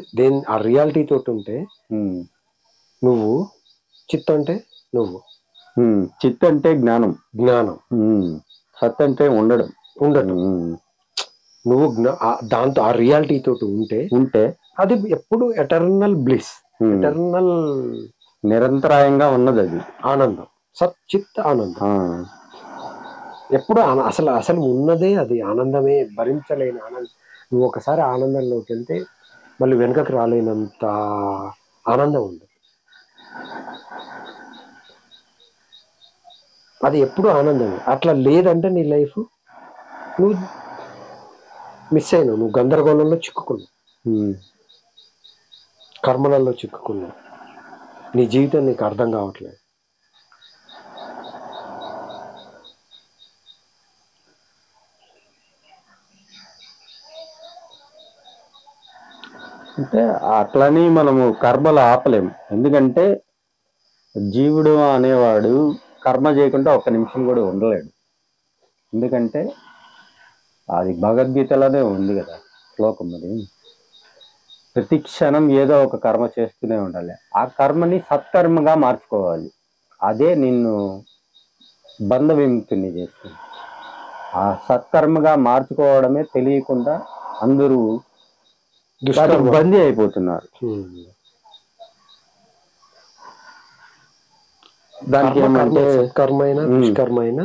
ఆ రియాలిటీ తోటి ఉంటే నువ్వు, చిత్ అంటే నువ్వు. చిత్ అంటే జ్ఞానం. సత్ అంటే ఉండడం. నువ్వు దాంతో ఆ రియాలిటీ తోటి ఉంటే అది ఎప్పుడు ఎటర్నల్ బ్లిస్, ఎటర్నల్ నిరంతరాయంగా ఉన్నది అది ఆనందం. సచ్చిత్ ఆనందం ఎప్పుడు అసలు ఉన్నదే అది ఆనందమే, భరించలేని ఆనందం. నువ్వు ఒకసారి ఆనందంలోకి వెళ్తే మళ్ళీ వెనుకకు రాలేనంత ఆనందం ఉంది. అది ఎప్పుడు ఆనందమే. అట్లా లేదంటే నీ లైఫ్ నువ్వు మిస్ అయినావు, నువ్వు గందరగోళంలో చిక్కుకున్నావు, కర్మలలో చిక్కుకున్నావు, నీ జీవితం నీకు అర్థం కావట్లేదు. అంటే అట్లని మనము కర్మలు ఆపలేము. ఎందుకంటే జీవుడు అనేవాడు కర్మ చేయకుండా ఒక్క నిమిషం కూడా ఉండలేడు. ఎందుకంటే అది భగవద్గీతలోనే ఉంది కదా శ్లోకం. అది ప్రతి క్షణం ఏదో ఒక కర్మ చేస్తూనే ఉండాలి. ఆ కర్మని సత్కర్మగా మార్చుకోవాలి. అదే నిన్ను బంధ విముక్తిని చేస్తుంది. ఆ సత్కర్మగా మార్చుకోవడమే తెలియకుండా అందరూ బందీ అయిపోతున్నారు. దానికి ఏమంటే సత్కర్మైన దుష్కర్మైన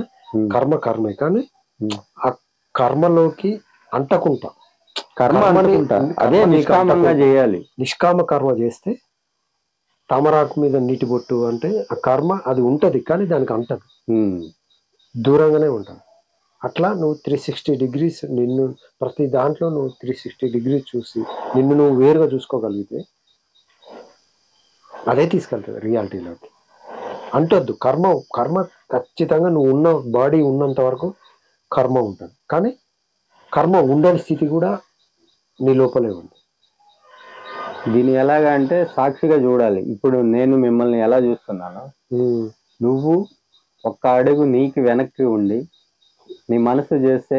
కర్మే, కానీ ఆ కర్మలోకి అంటకుంటా, అదే నిష్కామంగా చేయాలి. నిష్కామ కర్మ చేస్తే తామరాకు మీద నీటి బొట్టు అంటే ఆ కర్మ అది ఉంటది, కానీ దానికి అంటది, దూరంగానే ఉంటుంది. అట్లా నువ్వు 360 degrees నిన్ను ప్రతి దాంట్లో నువ్వు 360 degrees చూసి నిన్ను నువ్వు వేరుగా చూసుకోగలిగితే అదే తీసుకెళ్తుంది రియాలిటీలోకి. అంటొద్దు కర్మ ఖచ్చితంగా నువ్వు ఉన్న బాడీ ఉన్నంత వరకు కర్మ ఉంటుంది, కానీ కర్మ ఉండని స్థితి కూడా నీ లోపలే ఉంది. దీన్ని ఎలాగా అంటే సాక్షిగా చూడాలి. ఇప్పుడు నేను మిమ్మల్ని ఎలా చూస్తున్నానో నువ్వు ఒక్క అడుగు నీకు వెనక్కి ఉండి నీ మనసు చేసే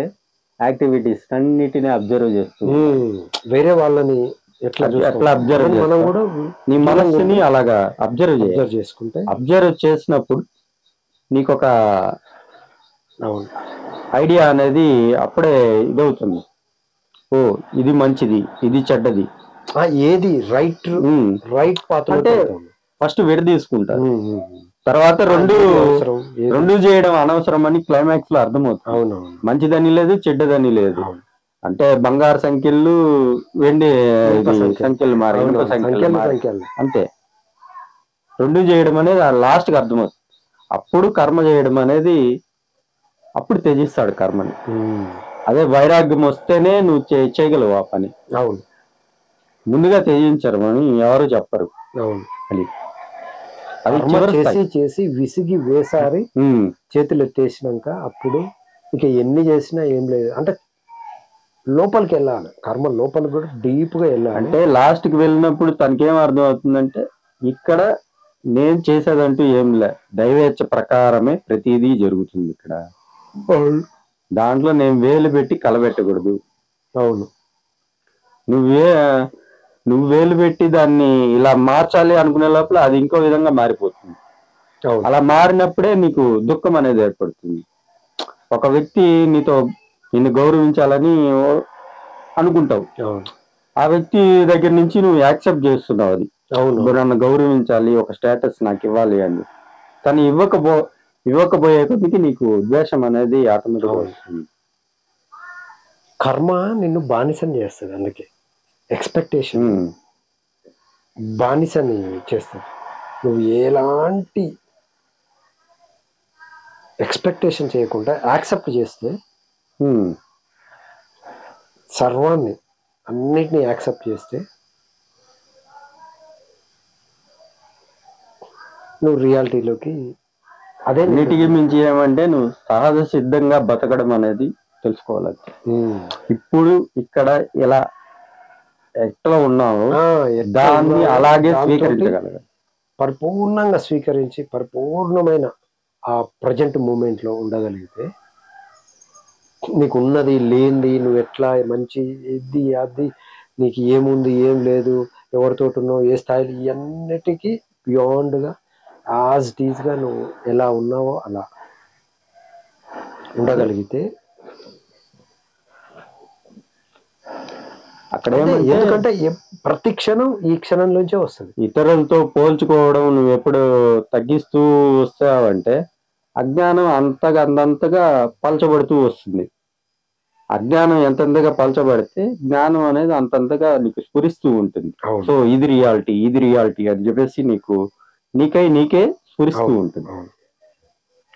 యాక్టివిటీస్ అన్నిటిని అబ్జర్వ్ చేస్తూ వేరే వాళ్ళని ఎట్లా అబ్జర్వ్ మనం కూడా నీ మనసుని అలాగా అబ్జర్వ్ చేసుకుంటే, అబ్జర్వ్ చేసినప్పుడు నీకు ఒక ఐడియా అనేది అప్పుడే ఇదవుతుంది. ఓ ఇది మంచిది, ఇది చెడ్డది, ఏది రైట్ పాత్ అంటే ఫస్ట్ విడదీసుకుంటారు. తర్వాత అవసరం ఏది? రెండు చేయడం అనవసరం అని క్లైమాక్స్ లో అర్థమవుతుంది. అవునవును. మంచిదని లేదు, చెడ్డదని లేదు. అవును. అంటే బంగారు సంఖ్యలు, వెండి ఇనుప సంఖ్యలు మారి, ఇనుప అవునవును. సంఖ్యలు మారి, సంఖ్యలు. అంతే. రెండు చేయడం అనేది లాస్ట్ కి అర్థమవుతుంది. అప్పుడు కర్మ చేయడం అనేది అప్పుడు త్యజిస్తాడు కర్మని. అదే వైరాగ్యం వస్తేనే నువ్వు చేయగలవు ఆ పని. అవును. ముందుగా త్యజించరు అని ఎవరు చెప్పరు. అవును. అది చేసి చేసి విసిగి వేసారి చేతులు ఎత్తేసినాక అప్పుడు ఇక ఎన్ని చేసినా ఏం లేదు. అంటే లోపలికి వెళ్ళాలి, కర్మ లోపలికి కూడా డీప్ గా వెళ్ళాలి. అంటే లాస్ట్ కి వెళ్ళినప్పుడు తనకేం అర్థం అవుతుందంటే, ఇక్కడ నేను చేసేదంటూ ఏం లే, దైవేచ్ఛ ప్రకారమే ప్రతిదీ జరుగుతుంది ఇక్కడ. దాంట్లో నేను వేలు పెట్టి కలబెట్టకూడదు. అవును. నువ్వు వేలు పెట్టి దాన్ని ఇలా మార్చాలి అనుకునే లోపల అది ఇంకో విధంగా మారిపోతుంది. అలా మారినప్పుడే నీకు దుఃఖం అనేది ఏర్పడుతుంది. ఒక వ్యక్తి నిన్ను గౌరవించాలని అనుకుంటావు, ఆ వ్యక్తి దగ్గర నుంచి నువ్వు యాక్సెప్ట్ చేస్తున్నావు అది. నన్ను గౌరవించాలి, ఒక స్టేటస్ నాకు ఇవ్వాలి అని. కానీ ఇవ్వకపోయే కొద్దికి నీకు ద్వేషం అనేది ఆటోమేటిక్గా వస్తుంది. కర్మ నిన్ను బానిసని చేస్తుంది. అందుకే ఎక్స్పెక్టేషన్ బానిసని చేస్తుంది. నువ్వు ఎలాంటి ఎక్స్పెక్టేషన్ చేయకుండా యాక్సెప్ట్ చేస్తే, సర్వాన్ని అన్నిటినీ యాక్సెప్ట్ చేస్తే నువ్వు రియాలిటీలోకి అదే. అన్నిటికీ మించి ఏమంటే నువ్వు సహజ సిద్ధంగా బతకడం అనేది తెలుసుకోవాలి. ఇప్పుడు ఇక్కడ ఎలా ఎట్లా ఉన్నావు దాన్ని అలాగే స్వీకరించగలగాలి. పరిపూర్ణంగా స్వీకరించి పరిపూర్ణమైన ఆ ప్రజెంట్ మూమెంట్ లో ఉండగలిగితే, నీకు ఉన్నది లేనిది, నువ్వు ఎట్లా మంచి ఇది అది, నీకు ఏముంది ఏం లేదు, ఎవరితోటి ఉన్నావు, ఏ స్థాయిలో, ఇవన్నిటికీ బియాండ్ గా యాజ్ ఇట్ ఈజ్ గా నువ్వు ఎలా ఉన్నావో అలా ఉండగలిగితే అక్కడ ఎందుకంటే ప్రతి క్షణం ఈ క్షణం నుంచే వస్తుంది. ఇతరులతో పోల్చుకోవడం నువ్వు ఎప్పుడు తగ్గిస్తూ వస్తావంటే అజ్ఞానం అంతగా పలచబడుతూ వస్తుంది. అజ్ఞానం ఎంతగా పలచబడితే జ్ఞానం అనేది అంతంతగా నీకు స్ఫురిస్తూ ఉంటుంది. సో ఇది రియాలిటీ అని చెప్పేసి నీకే స్ఫురిస్తూ ఉంటుంది.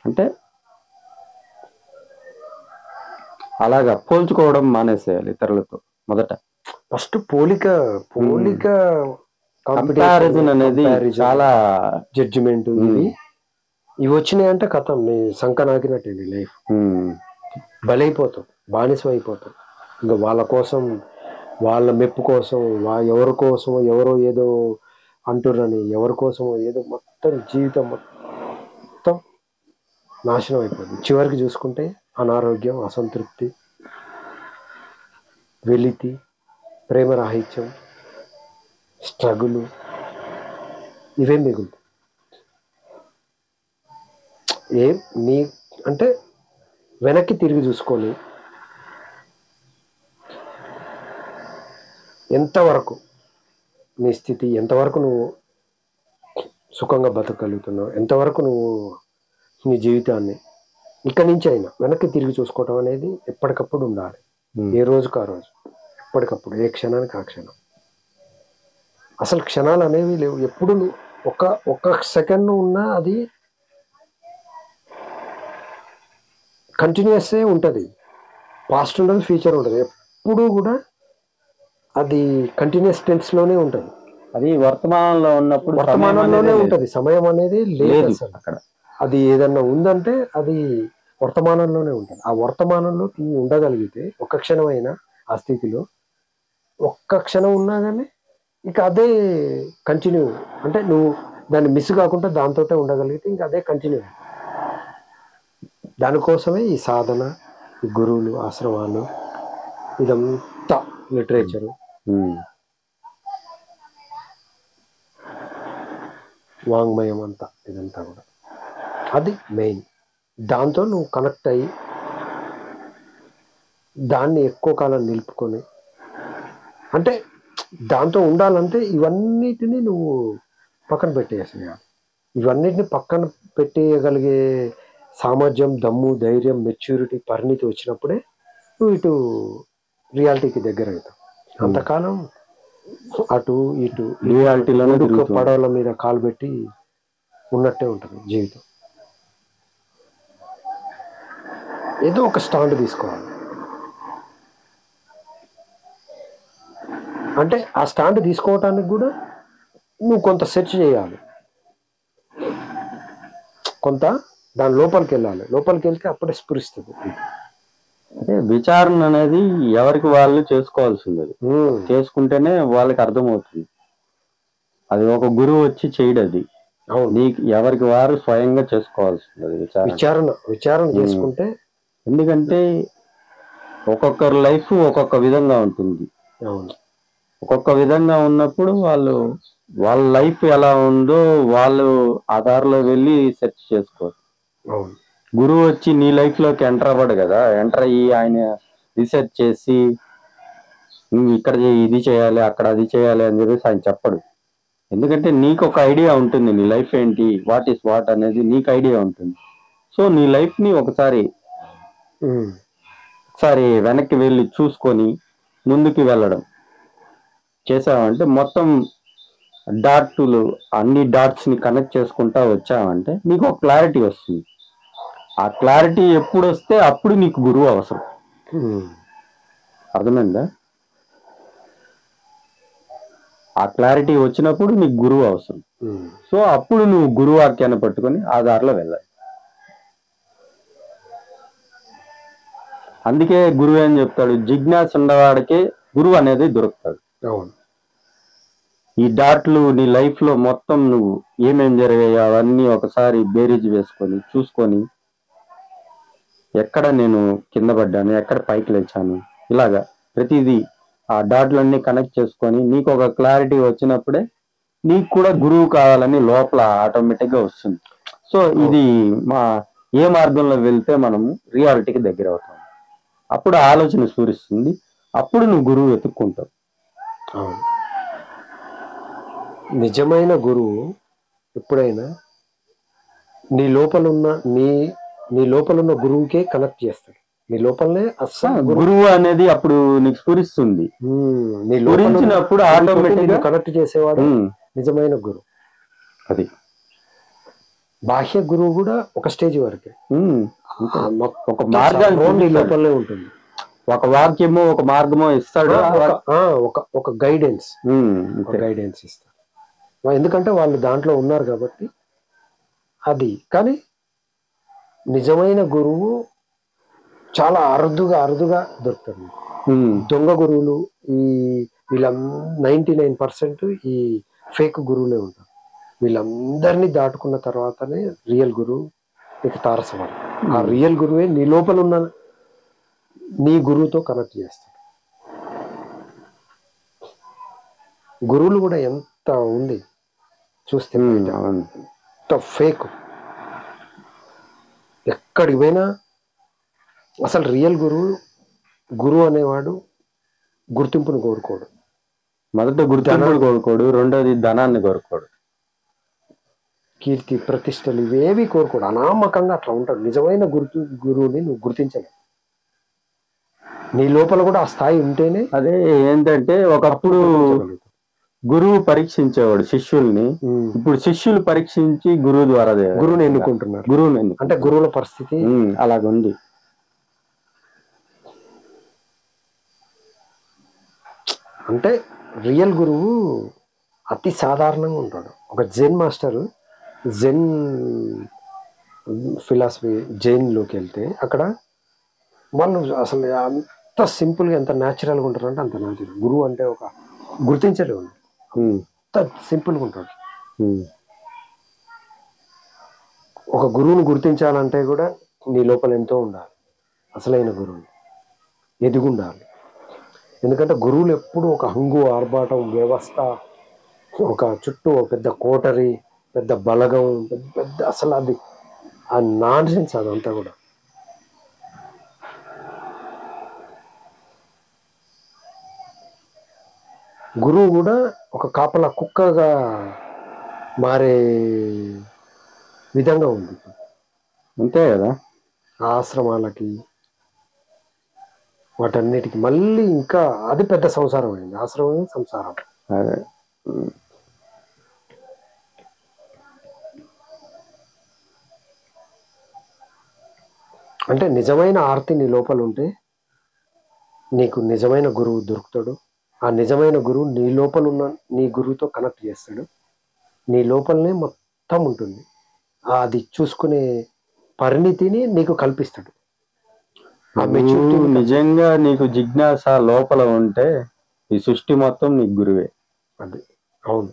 అంటే అలాగా పోల్చుకోవడం మానేసేయాలి ఇతరులతో. మొదట ఫస్ట్ పోలిక కంపారిజన్ అనేది చాలా జడ్జిమెంట్ ఇవి వచ్చినాయంటే కథం, నీ సంక నాకినట్టు లైఫ్ బలైపోతావు, బానిసం అయిపోతావు. ఇంకా వాళ్ళ కోసం, వాళ్ళ మెప్పు కోసం, ఎవరి కోసమో ఎవరో ఏదో అంటుర్రని, ఎవరి కోసమో ఏదో, మొత్తం జీవితం మొత్తం నాశనం అయిపోతుంది. చివరికి చూసుకుంటే అనారోగ్యం, అసంతృప్తి, వెలితి, ప్రేమరాహిత్యం, స్ట్రగులు, ఇవే మిగులుతాయి. నీ అంటే వెనక్కి తిరిగి చూసుకొని ఎంతవరకు నీ స్థితి, ఎంతవరకు నువ్వు సుఖంగా బతకగలుగుతున్నావు, ఎంతవరకు నువ్వు నీ జీవితాన్ని ఇక్కడి నుంచి అయినా వెనక్కి తిరిగి చూసుకోవటం అనేది ఎప్పటికప్పుడు ఉండాలి. ఏ రోజుకు ఆ రోజు, ఎప్పటికప్పుడు, ఏ క్షణానికి ఆ క్షణం. అసలు క్షణాలు అనేవి లేవు. ఎప్పుడు ఒక్క సెకండ్ ఉన్నా అది కంటిన్యూస్ ఉంటుంది. పాస్ట్ ఉండదు, ఫ్యూచర్ ఉంటుంది. ఎప్పుడు కూడా అది కంటిన్యూస్ టెన్స్ లోనే ఉంటుంది. అది వర్తమానంలో ఉన్నప్పుడు వర్తమానంలోనే ఉంటుంది. సమయం అనేది లేదు అసలు అక్కడ. అది ఏదన్నా ఉందంటే అది వర్తమానంలోనే ఉంటుంది. ఆ వర్తమానంలో నువ్వు ఉండగలిగితే ఒక్క క్షణం అయినా ఆ స్థితిలో, ఒక్క క్షణం ఉన్నా కానీ ఇక అదే కంటిన్యూ. అంటే నువ్వు దాన్ని మిస్ కాకుండా దాంతో ఉండగలిగితే ఇంకా అదే కంటిన్యూ. దానికోసమే ఈ సాధన, ఈ గురువులు, ఆశ్రమాలు, ఇదంతా లిటరేచరు, వాంగ్మయం అంతా, ఇదంతా కూడా అది మెయిన్. దాంతో నువ్వు కనెక్ట్ అయ్యి దాన్ని ఎక్కువ కాలం నిలుపుకొని, అంటే దాంతో ఉండాలంటే ఇవన్నిటినీ నువ్వు పక్కన పెట్టేసేయాలి. ఇవన్నిటిని పక్కన పెట్టేయగలిగే సామర్థ్యం, దమ్ము, ధైర్యం, మెచ్యూరిటీ, పరిణితి వచ్చినప్పుడే నువ్వు ఇటు రియాలిటీకి దగ్గర అవుతావు. అంతకాలం అటు ఇటు రియాలిటీలోనే పడవల మీద కాలు పెట్టి ఉన్నట్టే ఉంటుంది జీవితం. ఏదో ఒక స్టాండ్ తీసుకోవాలి. అంటే ఆ స్టాండ్ తీసుకోవటానికి కూడా నువ్వు కొంత సెర్చ్ చేయాలి, కొంత దాని లోపలికి వెళ్ళాలి. లోపలికి వెళ్తే అప్పుడే స్ఫురిస్తుంది. అంటే విచారణ అనేది ఎవరికి వాళ్ళు చేసుకోవాల్సింది. చేసుకుంటేనే వాళ్ళకి అర్థమవుతుంది. అది ఒక గురువు వచ్చి చేయడు. అది నీకు ఎవరికి వారు స్వయంగా చేసుకోవాల్సింది విచారణ చేసుకుంటే. ఎందుకంటే ఒక్కొక్కరి లైఫ్ ఒక్కొక్క విధంగా ఉంటుంది. ఒక్కొక్క విధంగా ఉన్నప్పుడు వాళ్ళ లైఫ్ ఎలా ఉందో వాళ్ళు ఆ దారిలో వెళ్ళి సెర్చ్ చేసుకోరు. గురువు వచ్చి నీ లైఫ్ లోకి ఎంటర్ అవ్వడు కదా. ఎంటర్ అయ్యి ఆయన రీసెర్చ్ చేసి నువ్వు ఇక్కడ ఇది చేయాలి, అక్కడ అది చేయాలి అని చెప్పేసి ఆయన చెప్పడు. ఎందుకంటే నీకు ఒక ఐడియా ఉంటుంది, నీ లైఫ్ ఏంటి, వాట్ ఈస్ వాట్ అనేది నీకు ఐడియా ఉంటుంది. సో నీ లైఫ్ ని ఒకసారి వెనక్కి వెళ్ళి చూసుకొని ముందుకు వెళ్ళడం చేసావంటే, మొత్తం అన్ని డాట్స్ ని కనెక్ట్ చేసుకుంటా వచ్చావంటే నీకు ఒక క్లారిటీ వస్తుంది. ఆ క్లారిటీ ఎప్పుడు వస్తే అప్పుడు నీకు గురువు అవసరం. అర్థమైందా? ఆ క్లారిటీ వచ్చినప్పుడు నీకు గురువు అవసరం. సో అప్పుడు నువ్వు గురువు వాక్యాన్ని పట్టుకొని ఆ దారిలో వెళ్ళాలి. అందుకే గురువు ఏం చెప్తాడు, జిజ్ఞాస ఉన్నవాడికే గురువు అనేది దొరుకుతాడు. ఈ డాట్లు నీ లైఫ్ లో మొత్తం నువ్వు ఏమేం జరిగాయో అవన్నీ ఒకసారి బేరీజ్ వేసుకొని చూసుకొని, ఎక్కడ నేను కింద పడ్డాను, ఎక్కడ పైకి లేచాను, ఇలాగా ప్రతిదీ ఆ డాట్లన్నీ కనెక్ట్ చేసుకొని నీకు ఒక క్లారిటీ వచ్చినప్పుడే నీకు కూడా గురువు కావాలని లోపల ఆటోమేటిక్ గా వస్తుంది. సో ఇది ఏ మార్గంలో వెళ్తే మనము రియాలిటీకి దగ్గర అవుతాం, అప్పుడు ఆలోచన స్ఫురిస్తుంది, అప్పుడు నువ్వు గురువు వెతుక్కుంటావు. నిజమైన గురువు ఎప్పుడైనా నీ లోపలున్న నీ లోపలున్న గురువుకే కనెక్ట్ చేస్తాడు. నీ లోపలనే అస్సలు గురువు అనేది అప్పుడు నీకు స్ఫురిస్తుంది. నీ లోపలినప్పుడు ఆటోమేటిక్ గా కనెక్ట్ చేసేవాడు నిజమైన గురువు. అది బాహ్య గురువు కూడా ఒక స్టేజ్ వరకే, ఒక మార్గాన్ని లోపలనే ఉంటుంది. ఒక వాక్యమో ఒక మార్గమో ఇస్తాడు, ఒక గైడెన్స్ ఇస్తాడు. ఎందుకంటే వాళ్ళు దాంట్లో ఉన్నారు కాబట్టి అది. కానీ నిజమైన గురువు చాలా అరుదుగా దొరుకుతాడు. దొంగ గురువులు వీళ్ళ 99% ఈ ఫేక్ గురువులే ఉంటారు. వీళ్ళందరినీ దాటుకున్న తర్వాతనే రియల్ గురువు నీకు తారసపడతాడు. ఆ రియల్ గురువే నీ లోపల ఉన్న నీ గురువుతో కనెక్ట్ చేస్తాడు. గురువులు కూడా ఎంత ఉంది చూస్తే, ఎంత ఫేక్. ఎక్కడికి పోయినా అసలు రియల్ గురువు అనేవాడు గుర్తింపును కోరుకోడు. మొదట గుర్తింపును కోరుకోడు, రెండోది ధనాన్ని కోరుకోడు, కీర్తి ప్రతిష్టలు ఇవేవి కోరుకోడు. అనామకంగా అట్లా ఉంటాడు. నిజమైన గురువుని నువ్వు గుర్తించలేవు. నీ లోపల కూడా ఆ స్థాయి ఉంటేనే. అదే ఏంటంటే ఒకప్పుడు గురువు పరీక్షించేవాడు శిష్యుల్ని, ఇప్పుడు శిష్యులు పరీక్షించి గురువు ద్వారా గురువుని ఎన్నుకుంటున్నారు. అంటే గురువుల పరిస్థితి అలాగుంది. అంటే రియల్ గురువు అతి సాధారణంగా ఉంటాడు. ఒక జెన్ మాస్టర్, జెన్ ఫిలాసఫీ జైన్లోకి వెళ్తే అక్కడ వాళ్ళు అసలు అంత సింపుల్గా, ఎంత న్యాచురల్గా ఉంటారు అంటే అంత న్యాచురల్. గురువు అంటే ఒక గుర్తించలేవు, అంత సింపుల్గా ఉంటాడు. ఒక గురువుని గుర్తించాలంటే కూడా నీ లోపల ఎంతో ఉండాలి. అసలైన గురువుని ఎదిగుండాలి. ఎందుకంటే గురువులు ఎప్పుడు ఒక హంగు, ఆర్భాటం, వ్యవస్థ, ఒక చుట్టూ ఒక పెద్ద కోటరీ, పెద్ద బలగం, పెద్ద అసలు అది ఆ నాన్ సెన్స్ అదంతా కూడా. గురువు కూడా ఒక కాపలా కుక్కగా మారే విధంగా ఉంది. అంతే కదా. ఆశ్రమాలకి వాటన్నిటికి మళ్ళీ ఇంకా అది పెద్ద సంసారం అయింది. ఆశ్రమమే సంసారం. అదే అంటే నిజమైన ఆర్తి నీ లోపల ఉంటే నీకు నిజమైన గురువు దొరుకుతాడు. ఆ నిజమైన గురువు నీ లోపల ఉన్న నీ గురువుతో కనెక్ట్ చేస్తాడు. నీ లోపలనే మొత్తం ఉంటుంది. అది చూసుకునే పరిణితిని నీకు కల్పిస్తాడు. నిజంగా నీకు జిజ్ఞాస లోపల ఉంటే ఈ సృష్టి మొత్తం నీకు గురువే. అది అవును.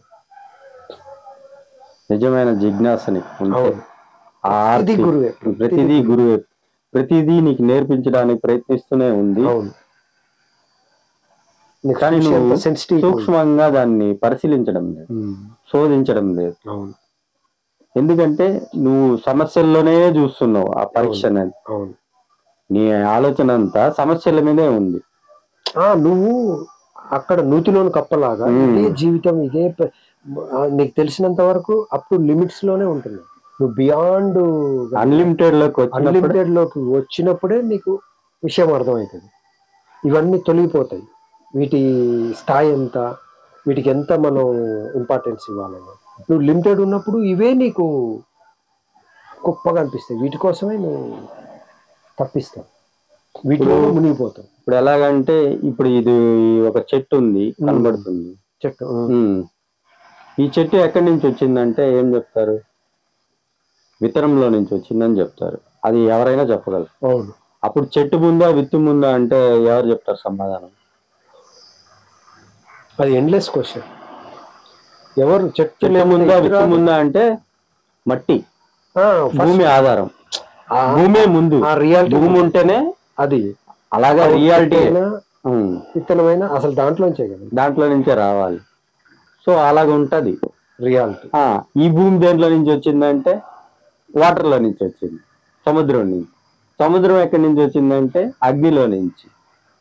నిజమైన జిజ్ఞాస నీకు ఉంటే ప్రతిదీ గురువే. ప్రతిదీ గురువే. ప్రతిదీ నీకు నేర్పించడానికి ప్రయత్నిస్తూనే ఉంది. అవును. కానీ నువ్వు సూక్ష్మంగా దాన్ని పరిశీలించడం లేదు, శోధించడం లేదు. అవును. ఎందుకంటే నువ్వు సమస్యల్లోనే చూస్తున్నావు ఆ పరీక్ష అనేది. అవును. నీ ఆలోచన అంతా సమస్యల మీదే ఉంది. నువ్వు అక్కడ నూతిలోని కప్పలాగా ఇదే జీవితం, ఇదే నీకు తెలిసినంత వరకు అప్ టు లిమిట్స్ లోనే ఉంటుంది. నువ్వు బియాండ్ అన్లిమిటెడ్ లోకి వచ్చినప్పుడే నీకు విషయం అర్థమవుతుంది. ఇవన్నీ తొలగిపోతాయి. వీటి స్థాయి ఎంత, వీటికి ఎంత మనం ఇంపార్టెన్స్ ఇవ్వాలని. నువ్వు లిమిటెడ్ ఉన్నప్పుడు ఇవే నీకు గొప్పగా అనిపిస్తాయి. వీటి కోసమే నువ్వు తప్పిస్తావు, వీటిలో మునిగిపోతావు. ఇప్పుడు ఎలాగంటే ఇప్పుడు ఇది ఒక చెట్టు ఉంది, కనబడుతుంది చెట్టు. ఈ చెట్టు ఎక్కడి నుంచి వచ్చిందంటే ఏం చెప్తారు? విత్తనంలో నుంచి వచ్చిందని చెప్తారు. అది ఎవరైనా చెప్పగలరు. అవును. అప్పుడు చెట్టు ముందా విత్తు ముందా అంటే ఎవరు చెప్తారు సమాధానం? అది ఎండ్లెస్ క్వశ్చన్. ఎవరు చెట్టు ముందా విత్తు ముందా అంటే మట్టి, భూమి ఆధారం, భూమి ముందు. భూమి ఉంటేనే అది. అలాగా రియాలిటీ విత్తనమైన అసలు దాంట్లోంచే కదా, దాంట్లో నుంచే రావాలి. సో అలాగ ఉంటది రియాలిటీ. ఈ భూమి దేంట్లో నుంచి వచ్చిందంటే వాటర్ లో నుంచి వచ్చింది, సముద్రం నుంచి. సముద్రం ఎక్కడి నుంచి వచ్చిందంటే అగ్నిలో నుంచి.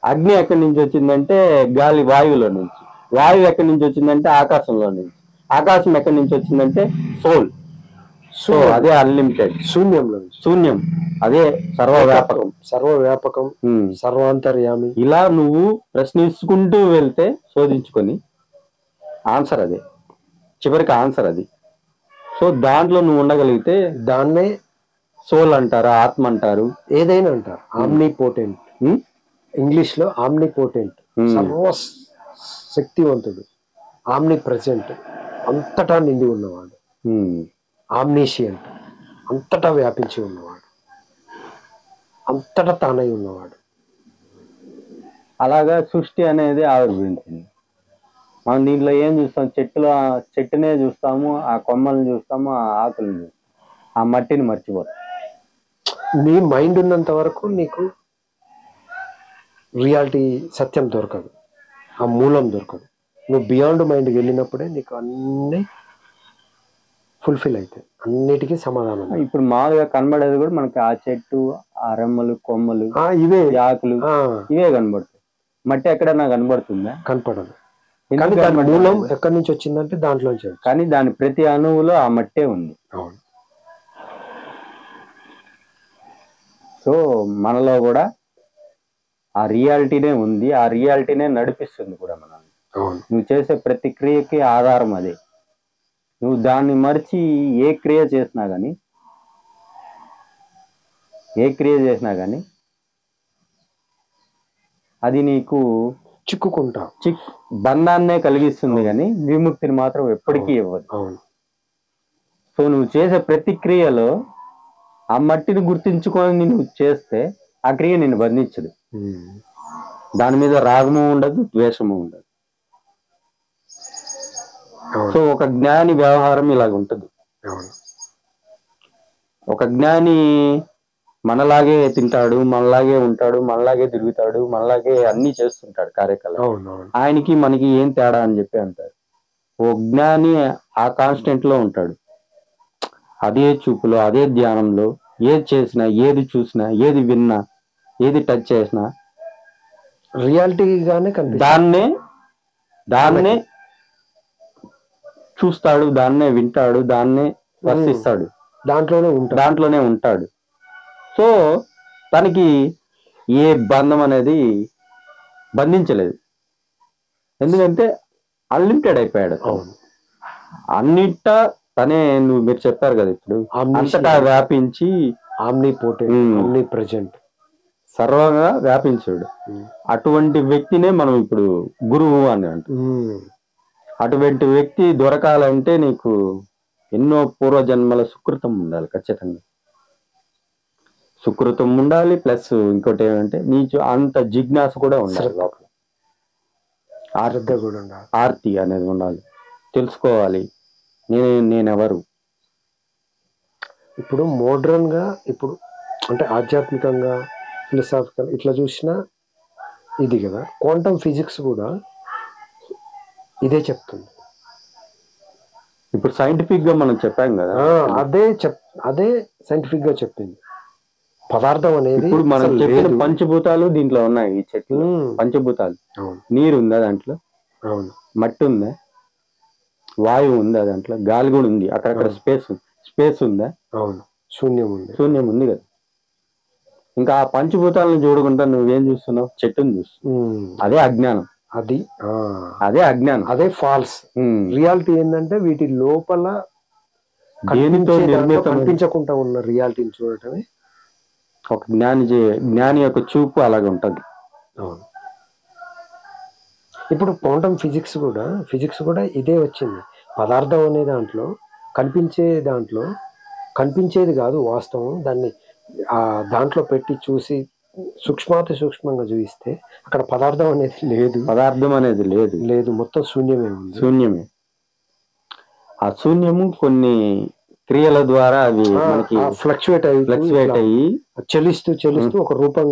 అగ్ని ఎక్కడి నుంచి వచ్చిందంటే గాలి, వాయువులో నుంచి. వాయువు ఎక్కడి నుంచి వచ్చిందంటే ఆకాశంలో నుంచి. ఆకాశం ఎక్కడి నుంచి వచ్చిందంటే సోల్. సో అదే అన్లిమిటెడ్. శూన్యం అదే సర్వవ్యాపకం. సర్వాంతర్యామి. ఇలా నువ్వు ప్రశ్నించుకుంటూ వెళ్తే శోధించుకొని ఆన్సర్ అదే, చివరికి ఆన్సర్ అది. సో దాంట్లో నువ్వు ఉండగలిగితే దాన్నే సోల్ అంటారు, ఆత్మ అంటారు, ఏదైనా అంటారు. ఆమ్నిపోటెంట్, ఇంగ్లీష్ లో ఆమ్నిపోటెంట్, సర్వ శక్తివంతుడు, ఆమ్ని ప్రెసెంట్, అంతటా నిండి ఉన్నవాడు, ఆమ్నీషియంట్, అంతటా వ్యాపించి ఉన్నవాడు, అంతటా తానై ఉన్నవాడు. అలాగా సృష్టి అనేది ఆవిర్భవించింది. మనం దీంట్లో ఏం చూస్తాం? చెట్టునే చూస్తాము, ఆ కొమ్మల్ని చూస్తాము, ఆ ఆకులను చూస్తాము, ఆ మట్టిని మర్చిపోతాం. నీ మైండ్ ఉన్నంత వరకు నీకు రియాలిటీ, సత్యం దొరకదు, ఆ మూలం దొరకదు. నువ్వు బియాండ్ మైండ్కి వెళ్ళినప్పుడే నీకు అన్నీ ఫుల్ఫిల్ అవుతాయి, అన్నిటికీ సమాధానం. ఇప్పుడు మామూలుగా కనబడేది కూడా మనకి ఆ చెట్టు, ఆ రెమ్మలు, కొమ్మలు, ఇవే ఆకులు, ఇవే కనబడతాయి. మట్టి ఎక్కడన్నా కనబడుతుందా? కనపడదు. కానీ దాని మూలం ఎక్కడి నుంచి వచ్చిందంటే దాంట్లోంచి. కానీ దాని ప్రతి అణువులో ఆ మట్టే ఉంది. అవును. సో మనలో కూడా ఆ రియాలిటీనే ఉంది, ఆ రియాలిటీనే నడిపిస్తుంది కూడా మనల్ని. నువ్వు చేసే ప్రతి క్రియకి ఆధారం అదే. నువ్వు దాన్ని మరిచి ఏ క్రియ చేసినా కానీ అది నీకు బంధాన్నే కలిగిస్తుంది, కానీ విముక్తిని మాత్రం ఎప్పటికీ ఇవ్వదు. సో నువ్వు చేసే ప్రతి క్రియలో ఆ మట్టిని గుర్తించుకొని నువ్వు చేస్తే ఆ క్రియ నిన్ను బంధించదు. దాని మీద రాగము ఉండదు, ద్వేషము ఉండదు. సో ఒక జ్ఞాని వ్యవహారం ఇలాగ ఉంటుంది. ఒక జ్ఞాని మనలాగే తింటాడు, మనలాగే ఉంటాడు, మనలాగే తిరుగుతాడు, మనలాగే అన్ని చేస్తుంటాడు కార్యకలాపాలు. ఆయనకి మనకి ఏం తేడా అని చెప్పి అంటారు. ఓ జ్ఞాని ఆ కాన్స్టెంట్ లో ఉంటాడు, అదే చూపులో, అదే ధ్యానంలో. ఏది చేసినా, ఏది చూసినా, ఏది విన్నా, ఏది టచ్ చేసినా రియాలిటీగానే దాన్నే చూస్తాడు, దాన్నే వింటాడు, దాన్నే స్పర్శిస్తాడు. దాంట్లోనే ఉంటాడు. సో తనకి ఏ బంధం అనేది బంధించలేదు, ఎందుకంటే అన్లిమిటెడ్ అయిపోయాడు. అన్నిట తనే, మీరు చెప్పారు కదా ఇప్పుడు, అంతటా వ్యాపించి ఆమ్ని ప్రెజెంట్ సర్వంగా వ్యాపించాడు. అటువంటి వ్యక్తినే మనం ఇప్పుడు గురువు అని అంటాం. అటువంటి వ్యక్తి దొరకాలంటే నీకు ఎన్నో పూర్వజన్మల సుకృతం ఉండాలి, ఖచ్చితంగా సుకృతం ఉండాలి. ప్లస్ ఇంకోటి ఏమంటే నీకు అంత జిజ్ఞాస కూడా ఉండాలి, లోపల ఆర్తి అనేది ఉండాలి, తెలుసుకోవాలి నేనెవరు. ఇప్పుడు మోడ్రన్ గా, ఇప్పుడు అంటే ఆధ్యాత్మికంగా, ఫిలసాఫికల్ ఇట్లా చూసినా ఇది కదా. క్వాంటమ్ ఫిజిక్స్ కూడా ఇదే చెప్తుంది. ఇప్పుడు సైంటిఫిక్ గా మనం చెప్పాం కదా, అదే సైంటిఫిక్ గా చెప్పింది. పదార్థం అనేది ఇప్పుడు మనం చెప్పిన పంచభూతాలు దీంట్లో ఉన్నాయి. ఈ చెట్లు పంచభూతాలు. నీరు ఉందా దాంట్లో? అవును. మట్టి ఉందా? వాయువు ఉందా దాంట్లో? గాలి కూడా ఉంది. అక్కడక్కడ స్పేస్ ఉందా? అవును. శూన్యం ఉంది కదా. ఇంకా ఆ పంచభూతాలను చూడకుండా నువ్వేం చూస్తున్నావు? చెట్టుని చూస్తున్నావు. అదే అజ్ఞానం. అదే అజ్ఞానం, అదే ఫాల్స్. రియాలిటీ ఏంటంటే వీటి లోపల దేనితో కనిపించకుండా ఉన్న రియాలిటీని చూడటమే ఒక జ్ఞాని యొక్క చూపు అలాగే ఉంటది. అవును. ఇప్పుడు క్వాంటమ్ ఫిజిక్స్ కూడా ఇదే వచ్చింది. పదార్థం అనే దాంట్లో కనిపించేది కాదు వాస్తవం. దాన్ని దాంట్లో పెట్టి చూసి సూక్ష్మాతి సూక్ష్మంగా చూపిస్తే అక్కడ పదార్థం అనేది లేదు. మొత్తం శూన్యమే. ఆ శూన్యము కొన్ని క్రియల ద్వారా అవి మనకి ఫ్లక్చువేట్ అయ్యి చలిస్తూ ఒక రూపం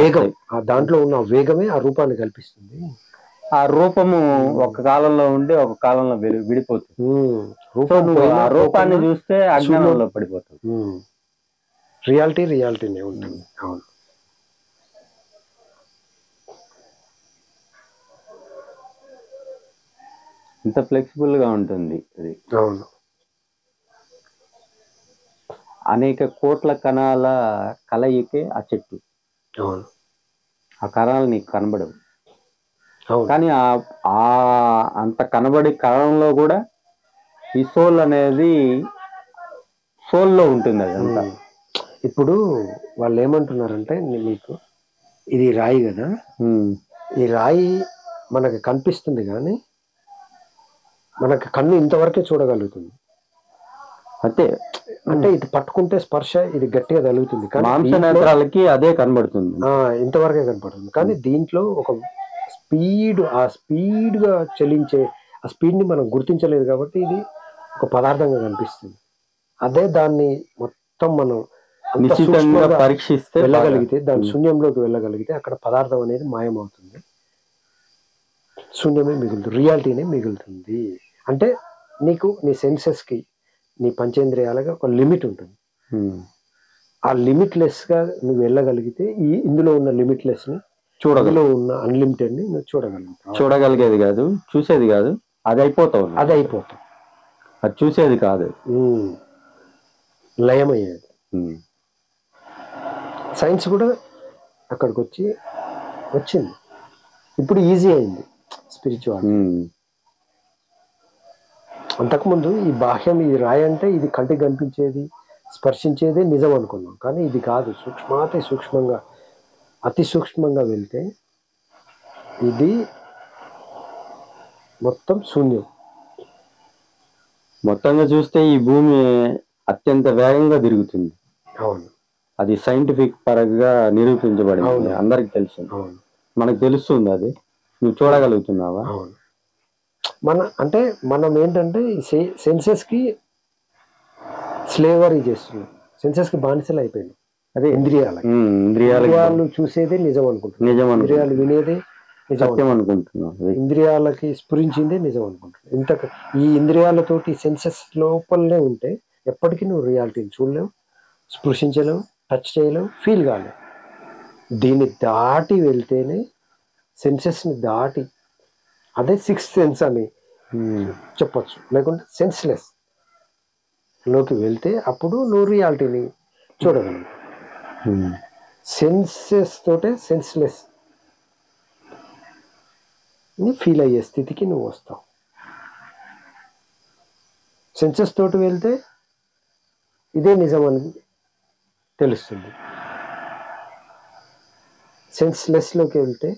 వేగం, దాంట్లో ఉన్న వేగమే ఆ రూపాన్ని కల్పిస్తుంది. ఆ రూపము ఒక కాలంలో ఉండి ఒక కాలంలో విడిపోతుంది. ఆ రూపాన్ని చూస్తే అజ్ఞానంలో పడిపోతుంది. రియాలిటీనే ఉంటుంది. అవును. ఇంత ఫ్లెక్సిబుల్ గా ఉంటుంది అది. అవును. అనేక కోట్ల కణాల కలయికే ఆ చెట్టు. అవును. ఆ కణాలు నీకు కనబడవు, కానీ అంత కనబడే కణంలో కూడా ఈ సోల్ అనేది సోల్లో ఉంటుంది. అదంతా ఇప్పుడు వాళ్ళు ఏమంటున్నారంటే, మీకు ఇది రాయి కదా, ఈ రాయి మనకు కనిపిస్తుంది కానీ మనకు కన్ను ఇంతవరకే చూడగలుగుతుంది. అంటే ఇది పట్టుకుంటే స్పర్శ ఇది గట్టిగా తగులుతుంది, మాంసనేత్రాలకి అదే కనబడుతుంది, ఇంతవరకే కనపడుతుంది. కానీ దీంట్లో ఒక స్పీడ్ గా చలించే ఆ స్పీడ్ ని మనం గుర్తించలేదు కాబట్టి ఇది ఒక పదార్థంగా కనిపిస్తుంది. అదే దాన్ని మొత్తం మనం పరీక్షిస్తే వెళ్ళగలిగితే, దాని శూన్యంలోకి వెళ్ళగలిగితే అక్కడ పదార్థం అనేది మాయమవుతుంది. శూన్యమే మిగులుతుంది, రియాలిటీనే మిగులుతుంది. అంటే నీకు నీ సెన్సెస్ కి, నీ పంచేంద్రియాలకి ఒక లిమిట్ ఉంటుంది. ఆ లిమిట్లెస్ గా నువ్వు వెళ్ళగలిగితే ఇందులో ఉన్న లిమిట్లెస్ ని చూడగలో ఉన్న అన్లిమిటెడ్ ని నువ్వు చూడగలిగేది కాదు, చూసేది కాదు, అది అయిపోతావు. అది చూసేది కాదు, లయమయ్యేది. సైన్స్ కూడా అక్కడికి వచ్చింది. ఇప్పుడు ఈజీ అయింది స్పిరిచువాలిటీ. అంతకుముందు ఈ బాహ్యం, ఈ రాయి అంటే ఇది కంటికి కనిపించేది, స్పర్శించేదే నిజం అనుకున్నాం. కానీ ఇది కాదు, సూక్ష్మంగా అతి సూక్ష్మంగా వెళ్తే ఇది మొత్తం శూన్యం. మొత్తంగా చూస్తే ఈ భూమి అత్యంత వేగంగా తిరుగుతుంది. అవును. అది సైంటిఫిక్ పరంగా నిరూపించబడింది, అందరికి తెలుసు. మనకు తెలుస్తుంది, అది నువ్వు చూడగలుగుతున్నావా? అవును. మనం ఏంటంటే సెన్సెస్ కి స్లేవరీ చేస్తున్నాం, సెన్సెస్ కి బానిసలు అయిపోయింది. అదే ఇంద్రియాలు చూసేదే నిజం అనుకుంటున్నాం, ఇంద్రియాలు వినేదే నిజం అనుకుంటున్నాం, ఇంద్రియాలకి స్ఫురించిందే నిజం అనుకుంటున్నాం. ఈ ఇంద్రియాలతోటి సెన్సెస్ లోపలనే ఉంటే ఎప్పటికీ నువ్వు రియాలిటీని చూడలేవు, స్పృశించలేవు, టచ్ చేయలేవు, ఫీల్ కాలేవు. దీన్ని దాటి వెళ్తేనే, సెన్సెస్ ని దాటి, అదే సిక్స్త్ సెన్స్ అని చెప్పొచ్చు. లేకుంటే సెన్స్లెస్, లోకి వెళ్తే అప్పుడు నువ్వు రియాలిటీని చూడగలవు. సెన్సెస్ తోటే సెన్స్లెస్ ని ఫీల్ అయ్యే స్థితికి నువ్వు వస్తావు. సెన్సెస్ తోటి వెళ్తే ఇదే నిజం అని తెలుస్తుంది. సెన్స్లెస్లోకి వెళ్తే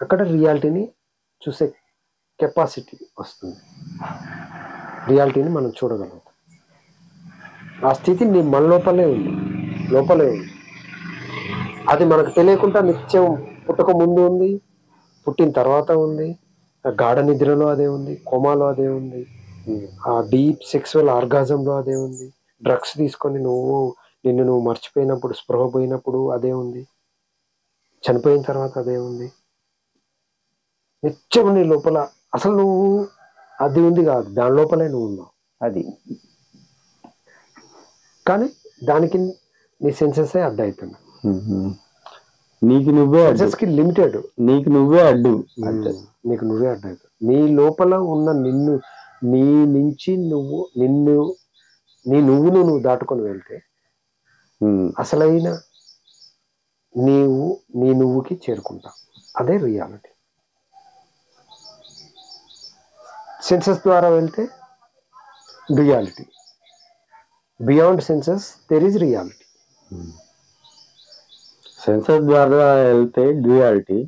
అక్కడ రియాలిటీని చూసే కెపాసిటీ వస్తుంది. రియాలిటీని మనం చూడగలుగుతాం. ఆ స్థితి మన లోపలే ఉంది. అది మనకు తెలియకుండా నిత్యం పుట్టక ముందు ఉంది, పుట్టిన తర్వాత ఉంది, గాఢ నిద్రలో అదే ఉంది, కోమాలో అదే ఉంది, ఆ డీప్ సెక్సువల్ ఆర్గాజంలో అదే ఉంది, డ్రగ్స్ తీసుకొని నిన్ను నువ్వు మర్చిపోయినప్పుడు, స్పృహ పోయినప్పుడు అదే ఉంది, చనిపోయిన తర్వాత అదే ఉంది. నిత్యం నీ లోపల అసలు నువ్వు అది ఉంది కాదు, దాని లోపలే నువ్వు ఉన్నావు. అది కానీ దానికి నీ సెన్సెసే అడ్డు అవుతుంది. నీకు నువ్వే లిమిటెడ్, నీకు నువ్వే అడ్డు అవుతుంది. నీ లోపల ఉన్న నీ నుంచి నువ్వు దాటుకొని వెళ్తే అసలైన నీ నువ్వుకి చేరుకుంటావు. అదే రియాలిటీ. సెన్సెస్ ద్వారా వెళ్తే reality. Beyond senses there is reality. Senses ద్వారా వెళ్తే డ్యూయాలిటీ,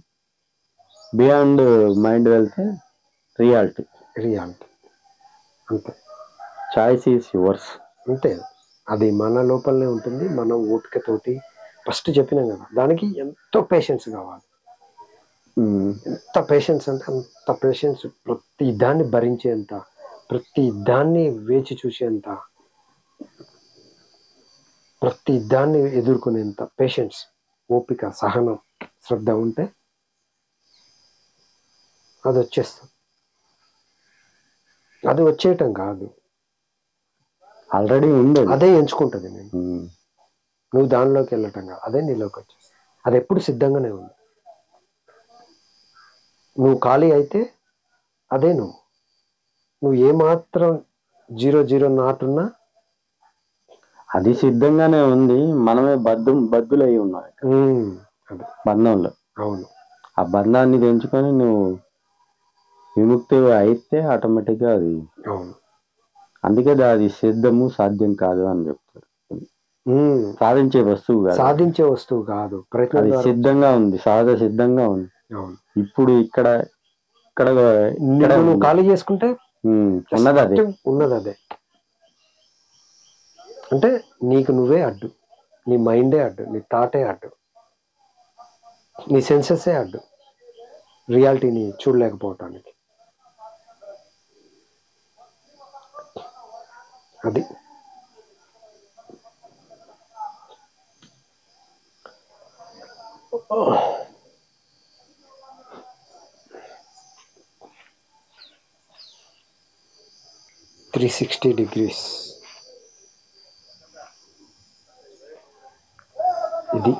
బియాండ్ మైండ్ వెళ్తే రియాలిటీ. అంతే. Choice is yours. అంతే. అది మన లోపలనే ఉంటుంది. మనం ఓపికతోటి ఫస్ట్ చెప్పినాం కదా, దానికి ఎంతో పేషెన్స్ కావాలి. ఎంత పేషెన్స్ అంటే అంత పేషెన్స్. ప్రతి దాన్ని భరించేంత, ప్రతి దాన్ని వేచి చూసేంత, ప్రతి దాన్ని ఎదుర్కొనేంత పేషెన్స్, ఓపిక, సహనం, శ్రద్ధ ఉంటే అది వచ్చేస్తుంది. అది వచ్చేయటం కాదు, ఆల్రెడీ ఉంది. అదే ఎంచుకుంటుంది. నువ్వు దానిలోకి వెళ్ళటం కాదు, అదే నీలోకి వచ్చేస్తుంది. అది ఎప్పుడు సిద్ధంగానే ఉంది. నువ్వు ఖాళీ అయితే అదే నువ్వు ఏమాత్రం 0 నాటున్నా అది సిద్ధంగానే ఉంది. మనమే బద్దులై ఉన్నాం బంధంలో. అవును. ఆ బంధాన్ని తెంచుకొని నువ్వు విముక్తి అయితే ఆటోమేటిక్గా అది. అవును. అందుకే అది సిద్ధము, సాధ్యం కాదు అని చెప్తారు. సాధించే వస్తువు కాదు, అది సిద్ధంగా ఉంది, సహజ సిద్ధంగా ఉంది. ఇప్పుడు ఇక్కడ నువ్వు ఖాళీ చేసుకుంటే ఉన్నది అదే. అంటే నీకు నువ్వే అడ్డు, నీ మైండే అడ్డు, నీ థాటే అడ్డు, నీ సెన్సెసే అడ్డు రియాలిటీని చూడలేకపోవటానికి. అది $360. ఇది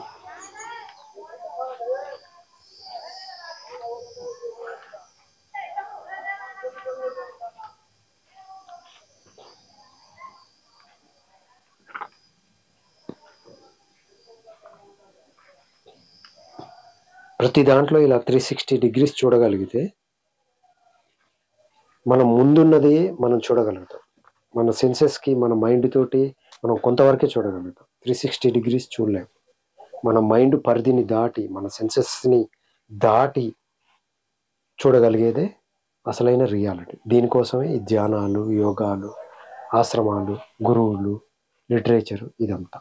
ప్రతి దాంట్లో ఇలా 360 చూడగలిగితే మనం ముందున్నది మనం చూడగలుగుతాం. మన సెన్సెస్కి, మన మైండ్ తోటి మనం కొంతవరకే చూడగలుగుతాం. 360 చూడలేము. మన మైండ్ పరిధిని దాటి, మన సెన్సెస్ని దాటి చూడగలిగేదే అసలైన రియాలిటీ. దీనికోసమే ఈ ధ్యానాలు, యోగాలు, ఆశ్రమాలు, గురువులు, లిటరేచరు, ఇదంతా.